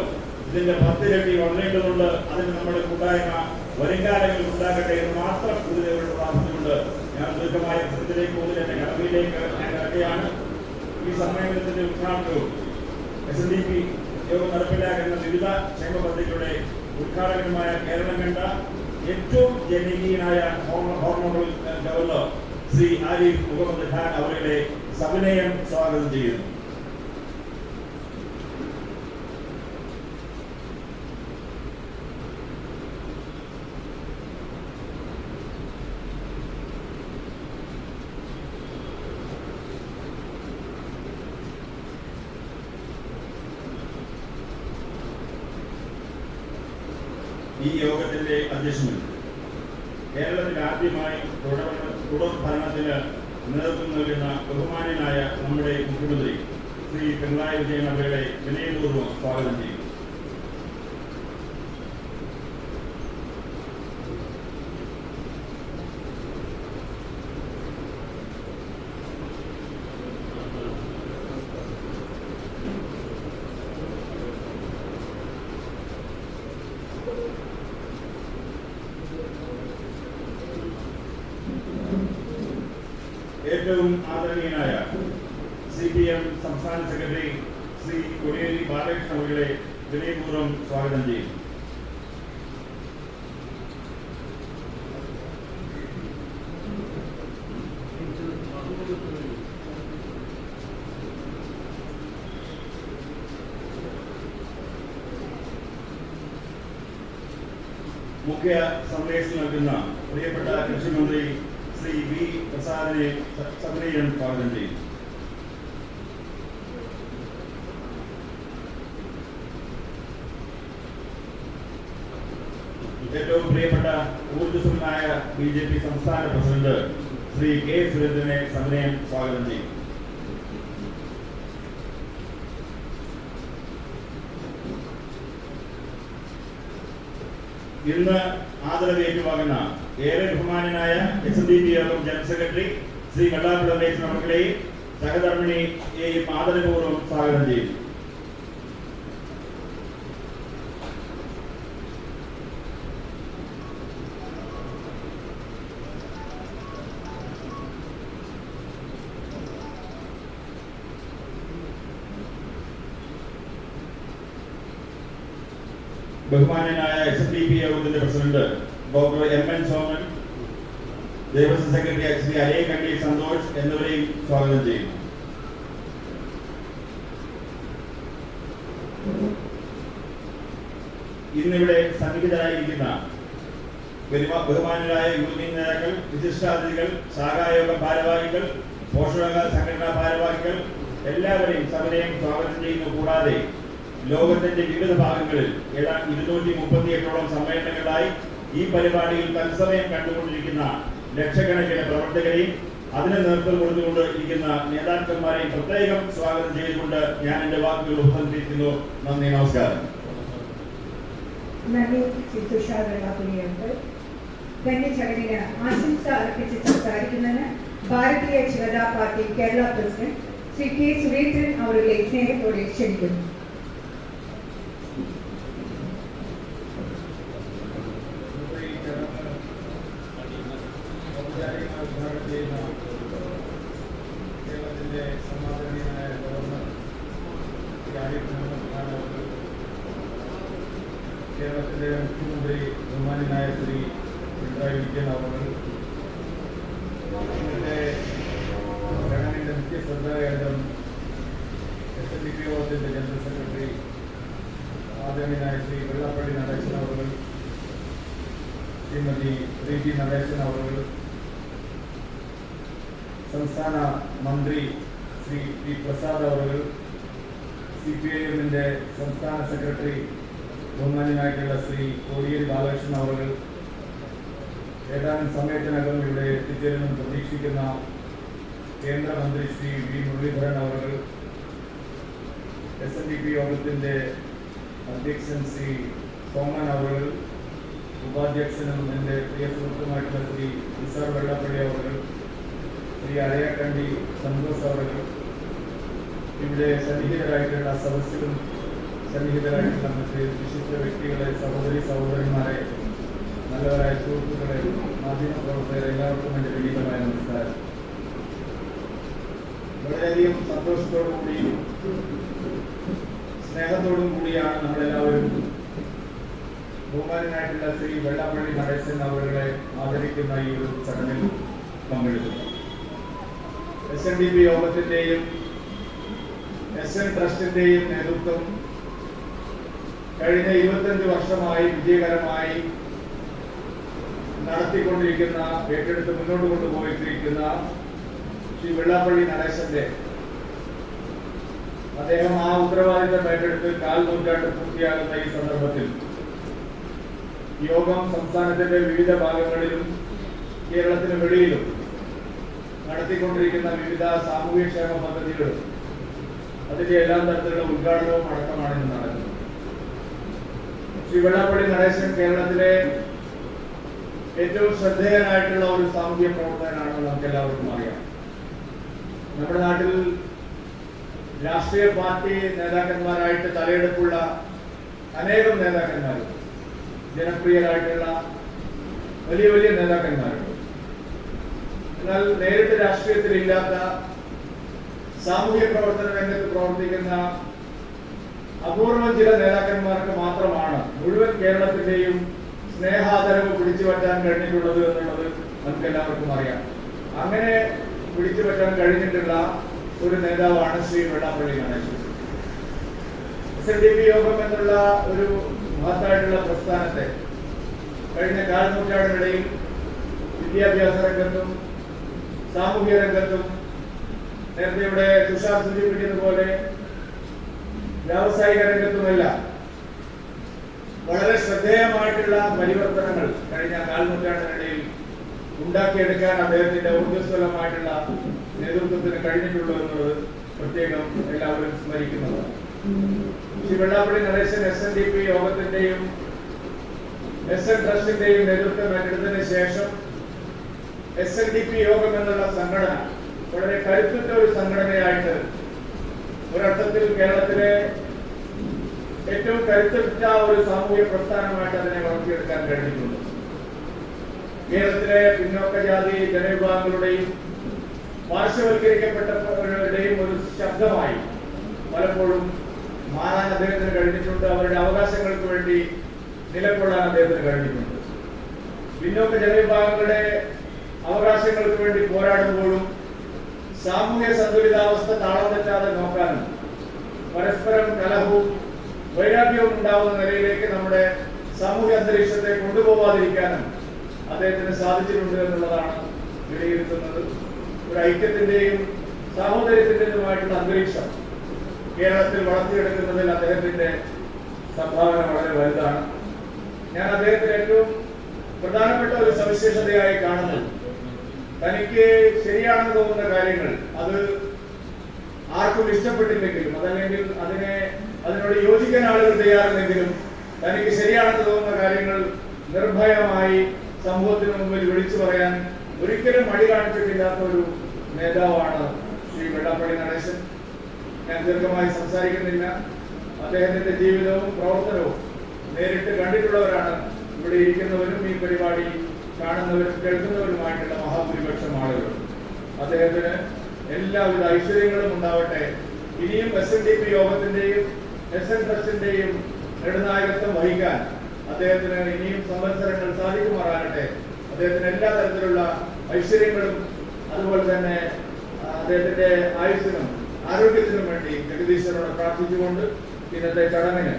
S8: ഇതിന്റെ 10 ഇരട്ടി വളരേണ്ടതുണ്ട്. അതിന് നമ്മുടെ കൂട്ടായ്മ വരുംകാലങ്ങളിൽ ഉണ്ടാകട്ടെ എന്ന് മാത്രം ഇതിലൂടെ പ്രാർത്ഥിച്ചുകൊണ്ട് ഞാൻ ദീർഘമായ പ്രശ്നത്തിലേക്ക് പോകുന്ന എന്റെ കടമയിലേക്ക് ഞാൻ കിടക്കുകയാണ്. ഈ സമ്മേളനത്തിന്റെ ഉദ്ഘാടനവും SNDP യോഗം നടപ്പിലാക്കുന്ന വിവിധ ക്ഷേമ പദ്ധതികളുടെ ഉദ്ഘാടകനുമായ കേരളം കണ്ട ഏറ്റവും ജനകീയനായ ഹോർമോണൽ ഗവർണർ ശ്രീ ആരിഫ് മുഹമ്മദ് ഖാൻ അവരുടെ സവിനയം സ്വാഗതം ചെയ്യുന്നു. ഈ യോഗത്തിന്റെ അധ്യക്ഷനും കേരളത്തിൽ ആദ്യമായി തുടർ ഭരണത്തിന് നേതൃത്വം നൽകുന്ന ബഹുമാന്യനായ നമ്മുടെ മുഖ്യമന്ത്രി ശ്രീ പിണറായി വിജയൻ അവരുടെ വിനയപൂർവ്വം സ്വാഗതം ചെയ്യും. ഏറ്റവും ആദരണീയനായ CPM സംസ്ഥാന സെക്രട്ടറി ശ്രീ കോടിയേരി ബാലകൃഷ്ണൻ അവരുടെ വിനയപൂർവ്വം സ്വാഗതം ചെയ്യും. മുഖ്യ സന്ദേശം നൽകുന്ന പ്രിയപ്പെട്ട കൃഷിമന്ത്രി ശ്രീ V പ്രസാദിനെ സവിനയം സ്വാഗതം ചെയ്യും. ഏറ്റവും പ്രിയപ്പെട്ട ഊർജ്ജസ്വലനായ BJP സംസ്ഥാന പ്രസിഡന്റ് ശ്രീ K സുരേന്ദ്രനെ സവിനയം സ്വാഗതം ചെയ്യും. ഇന്ന് ആദരവ് ഏറ്റുവാങ്ങുന്ന ഏറെ ബഹുമാനായ SNDP യോഗം ജനറൽ സെക്രട്ടറി ശ്രീ വെള്ളാപ്പള്ളി നടേശൻ അവർകളെയും സഹധർമ്മിണിയെയും ആദരപൂർവ്വം സ്വാഗതം ചെയ്യും. ബഹുമാന്യനായ SNDP യോഗത്തിന്റെ president doctor MN Soman, Devaswom secretary Shri Arayakkandi Santhosh എന്നിവരെയും സ്വാഗതം ചെയ്യുന്നു. ഇന്നിവിടെ സന്നിഹിതരായിരിക്കുന്ന ബഹുമാന്യരായ യൂണിയൻ നേതാക്കൾ, വിശിഷ്ടാതിഥികൾ, ശാഖായോഗ ഭാരവാഹികൾ, പോഷകാഹാര സംഘടനാ ഭാരവാഹികൾ എല്ലാവരെയും സവിനയം സ്വാഗതം ചെയ്യുന്നു. കൂടാതെ ലോകത്തിന്റെ വിവിധ ഭാഗങ്ങളിൽ ഏതാണ്ട് 238ഓളം സമ്മേളനങ്ങളായി ഈ പരിപാടിയിൽ തത്സമയം കണ്ടുകൊണ്ടിരിക്കുന്ന ലക്ഷക്കണക്കിന് പ്രവർത്തകരെയും അതിന് നേതൃത്വം കൊടുത്തുകൊണ്ട് ഇരിക്കുന്ന നേതാക്കന്മാരെയും പ്രത്യേകം സ്വാഗതം ചെയ്തുകൊണ്ട് ഞാൻ എന്റെ വാക്കുകൾ ഉപസംഹരിക്കുന്നു. നന്ദി, നമസ്കാരം.
S3: നന്ദി ശ്രീ തുഷാർ വെള്ളാപ്പള്ളിയുണ്ട്. തന്നെ ചടങ്ങിന് ആശംസ അർപ്പിച്ച് സംസാരിക്കുന്നതിന് Bharatiya Janata party Kerala president Shri K Surendran അവരുടെ സ്നേഹത്തോടെ ക്ഷണിക്കുന്നു.
S8: കേരളത്തിന്റെ സമാദരണീയനായ ഗവർണർ കേരളത്തിലെ മുഖ്യമന്ത്രി ബഹുമാന്യനായ ശ്രീ പിണറായി വിജയൻ അവർ, ഇന്നത്തെ ഗവൺമെന്റിന്റെ മുഖ്യ ശ്രദ്ധാകേന്ദ്രം SNDP യോഗത്തിന്റെ ജനറൽ സെക്രട്ടറി ആദരണീയനായ ശ്രീ വെള്ളാപ്പള്ളി നടേശൻ അവർ, ശ്രീമതി പ്രീതി നടേശൻ അവർ, സംസ്ഥാന മന്ത്രി ശ്രീ പി പ്രസാദ് അവർ, CPIM-ന്റെ സംസ്ഥാന സെക്രട്ടറി ബഹുമാന്യനായിട്ടുള്ള ശ്രീ കോടിയേരി ബാലകൃഷ്ണൻ അവർ, ഏതാനും സമയത്തിനകം ഇവിടെ എത്തിച്ചേരുമെന്ന് പ്രതീക്ഷിക്കുന്ന കേന്ദ്രമന്ത്രി ശ്രീ വി മുരളീധരൻ അവർ, SNDP യോഗത്തിന്റെ അധ്യക്ഷൻ ശ്രീ സോമൻ അവർ, ഉപാധ്യക്ഷനും എൻ്റെ പ്രിയ സുഹൃത്തുമായിട്ടുള്ള ശ്രീ തുഷാർ വെള്ളാപ്പള്ളി അവർ, ശ്രീ അരയക്കണ്ടി സന്തോഷ് അവർ, ഇവിടെ സന്നിഹിതരായിട്ടുള്ള സദസ്സിലും സന്നിഹിതരായിട്ടുള്ള മറ്റ് വിശിഷ്ട വ്യക്തികളെ, സഹോദരന്മാരെ, നല്ലവരായ സുഹൃത്തുക്കളെ, മാധ്യമപ്രവർത്തകരെ, എല്ലാവർക്കും എൻ്റെ വിനീതമായ നമസ്കാരം. വളരെയധികം സന്തോഷത്തോടു കൂടി സ്നേഹത്തോടും കൂടിയാണ് നമ്മളെല്ലാവരും ബഹുമാനായിട്ടുള്ള ശ്രീ വെള്ളാപ്പള്ളി നടേശൻ അവരുടെ ആദരിക്കുന്ന ഈ ഒരു ചടങ്ങിൽ പങ്കെടുക്കുന്നത്. SNDP യോഗത്തിന്റെയും SN ട്രസ്റ്റിന്റെയും നേതൃത്വം കഴിഞ്ഞ 25 വർഷമായി വിജയകരമായി നടത്തിക്കൊണ്ടിരിക്കുന്ന, ഏറ്റെടുത്ത് മുന്നോട്ട് കൊണ്ടുപോയിരിക്കുന്ന ശ്രീ വെള്ളാപ്പള്ളി നടേശന്റെ, അദ്ദേഹം ആ ഉത്തരവാദിത്തം ഏറ്റെടുത്ത് 4 നൂറ്റാണ്ട് പൂർത്തിയാകുന്ന ഈ സന്ദർഭത്തിൽ യോഗം സംസ്ഥാനത്തിന്റെ വിവിധ ഭാഗങ്ങളിലും കേരളത്തിന് വെളിയിലും നടത്തിക്കൊണ്ടിരിക്കുന്ന വിവിധ സാമൂഹ്യക്ഷേമ പദ്ധതികളും അതിന്റെ എല്ലാം തരത്തിലുള്ള ഉദ്ഘാടനവും അടക്കമാണ് ഇന്ന് നടക്കുന്നത്. ശ്രീ വെള്ളാപ്പള്ളി നടേശൻ കേരളത്തിലെ ഏറ്റവും ശ്രദ്ധേയനായിട്ടുള്ള ഒരു സാമൂഹ്യ പ്രവർത്തകനാണെന്ന് നമുക്ക് എല്ലാവർക്കും അറിയാം. നമ്മുടെ നാട്ടിൽ രാഷ്ട്രീയ പാർട്ടി നേതാക്കന്മാരായിട്ട് തലയെടുപ്പുള്ള അനേകം നേതാക്കന്മാരുണ്ട്, ജനപ്രിയരായിട്ടുള്ള വലിയ വലിയ നേതാക്കന്മാരുണ്ട്. എന്നാൽ നേരിട്ട് രാഷ്ട്രീയത്തിലില്ലാത്ത, സാമൂഹ്യ പ്രവർത്തന രംഗത്ത് പ്രവർത്തിക്കുന്ന അപൂർവം ചില നേതാക്കന്മാർക്ക് മാത്രമാണ് മുഴുവൻ കേരളത്തിന്റെയും സ്നേഹാദരവ് പിടിച്ചു പറ്റാൻ കഴിഞ്ഞിട്ടുള്ളത് എന്നുള്ളത് നമുക്ക് എല്ലാവർക്കും അറിയാം. അങ്ങനെ പിടിച്ചു പറ്റാൻ കഴിഞ്ഞിട്ടുള്ള ഒരു നേതാവാണ് ശ്രീ വെള്ളാപ്പള്ളി നടേശൻ. SNDP യോഗം എന്നുള്ള ഒരു മഹത്തായിട്ടുള്ള പ്രസ്ഥാനത്തെ കഴിഞ്ഞ 4 നൂറ്റാണ്ടിനിടയിൽ വിദ്യാഭ്യാസ രംഗത്തും സാമൂഹ്യ രംഗത്തും, നേരത്തെ ഇവിടെ തുഷാർ സൂചിപ്പിച്ചതുപോലെ വ്യാവസായിക രംഗത്തുമെല്ലാം വളരെ ശ്രദ്ധേയമായിട്ടുള്ള പരിവർത്തനങ്ങൾ കഴിഞ്ഞ 4 നൂറ്റാണ്ടിനിടയിൽ ഉണ്ടാക്കിയെടുക്കാൻ അദ്ദേഹത്തിന്റെ ഊർജ്ജസ്വലമായിട്ടുള്ള നേതൃത്വത്തിന് കഴിഞ്ഞിട്ടുള്ളൂ എന്നുള്ളത് പ്രത്യേകം എല്ലാവരും സ്മരിക്കുന്നതാണ്. ശ്രീ വെള്ളാപ്പള്ളി നടേശൻ SNDP യോഗത്തിന്റെയും SN ട്രസ്റ്റിന്റെയും നേതൃത്വം ഏറ്റെടുത്തതിന് ശേഷം SNDP യോഗം എന്നുള്ള സംഘടന വളരെ കരുത്തുറ്റ ഒരു സംഘടനയായിട്ട്, ഒരർത്ഥത്തിൽ കേരളത്തിലെ ഏറ്റവും കരുത്തുറ്റ ഒരു സാമൂഹ്യ പ്രസ്ഥാനമായിട്ട് അതിനെ വളർത്തിയെടുക്കാൻ കഴിഞ്ഞിട്ടുണ്ട്. കേരളത്തിലെ പിന്നോക്ക ജാതി ജനവിഭാഗങ്ങളുടെയും പാർശ്വവൽക്കരിക്കപ്പെട്ടവരുടെയും ഒരു ശബ്ദമായി പലപ്പോഴും മാറാൻ അദ്ദേഹത്തിന് കഴിഞ്ഞിട്ടുണ്ട്. അവരുടെ അവകാശങ്ങൾക്ക് വേണ്ടി നിലകൊള്ളാൻ അദ്ദേഹത്തിന് കഴിഞ്ഞിട്ടുണ്ട്. പിന്നോക്ക ജനവിഭാഗങ്ങളുടെ അവകാശങ്ങൾക്ക് വേണ്ടി പോരാടുമ്പോഴും സാമൂഹ്യ സന്തുലിതാവസ്ഥ താളം തെറ്റാതെ നോക്കാനും പരസ്പരം കലഹവും വൈരാഗ്യവും ഉണ്ടാവുന്ന നിലയിലേക്ക് നമ്മുടെ സാമൂഹ്യ അന്തരീക്ഷത്തെ കൊണ്ടുപോകാതിരിക്കാനും അദ്ദേഹത്തിന് സാധിച്ചിട്ടുണ്ട് എന്നുള്ളതാണ് വിലയിരുത്തുന്നത്. ഒരു ഐക്യത്തിന്റെയും സാഹോദര്യത്തിന്റെതുമായിട്ടുള്ള അന്തരീക്ഷം കേരളത്തിൽ വളർത്തിയെടുക്കുന്നതിൽ അദ്ദേഹത്തിന്റെ സംഭാവന വളരെ വലുതാണ്. ഞാൻ അദ്ദേഹത്തിന് ഏറ്റവും പ്രധാനപ്പെട്ട ഒരു സവിശേഷതയായി കാണുന്നത്, തനിക്ക് ശരിയാണെന്ന് തോന്നുന്ന കാര്യങ്ങൾ അത് ആർക്കും ഇഷ്ടപ്പെട്ടില്ലെങ്കിലും, അതല്ലെങ്കിൽ അതിനോട് യോജിക്കാൻ ആളുകൾ തയ്യാറല്ലെങ്കിലും, തനിക്ക് ശരിയാണെന്ന് തോന്നുന്ന കാര്യങ്ങൾ നിർഭയമായി സമൂഹത്തിന് മുമ്പിൽ വിളിച്ചു പറയാൻ ഒരിക്കലും മടി കാണിച്ചിട്ടില്ലാത്ത ഒരു നേതാവാണ് ശ്രീ വെള്ളാപ്പള്ളി നടേശൻ. ഞാൻ ദീർഘമായി സംസാരിക്കുന്നില്ല. അദ്ദേഹത്തിന്റെ ജീവിതവും പ്രവർത്തനവും നേരിട്ട് കണ്ടിട്ടുള്ളവരാണ് ഇവിടെ ഇരിക്കുന്നവരും ഈ പരിപാടി കാണുന്നവരും കേൾക്കുന്നവരുമായിട്ടുള്ള മഹാഭൂരിപക്ഷം ആളുകൾ. അദ്ദേഹത്തിന് എല്ലാവിധ ഐശ്വര്യങ്ങളും ഉണ്ടാവട്ടെ. ഇനിയും SNDP യോഗത്തിന്റെയും SN ട്രസ്റ്റിന്റെയും നെടുനായകത്വം വഹിക്കാൻ അദ്ദേഹത്തിന് ഇനിയും സംവത്സരങ്ങൾ സാധിക്കുമാറാകട്ടെ. അദ്ദേഹത്തിന് എല്ലാ തരത്തിലുള്ള ഐശ്വര്യങ്ങളും അതുപോലെ തന്നെ അദ്ദേഹത്തിന്റെ ആയുസ്സിനും ആരോഗ്യത്തിനും വേണ്ടി ജഗദീശ്വരനോട് പ്രാർത്ഥിച്ചുകൊണ്ട് ഇന്നത്തെ ചടങ്ങിന്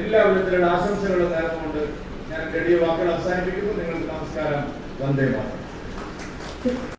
S8: എല്ലാ വിധത്തിലുള്ള ആശംസകളും നേർന്നുകൊണ്ട് ഞാൻ റേഡിയോ വാക്കുകൾ അവസാനിപ്പിക്കുന്നു. നിങ്ങൾക്ക് നമസ്കാരം. വന്ദേ മാതരം.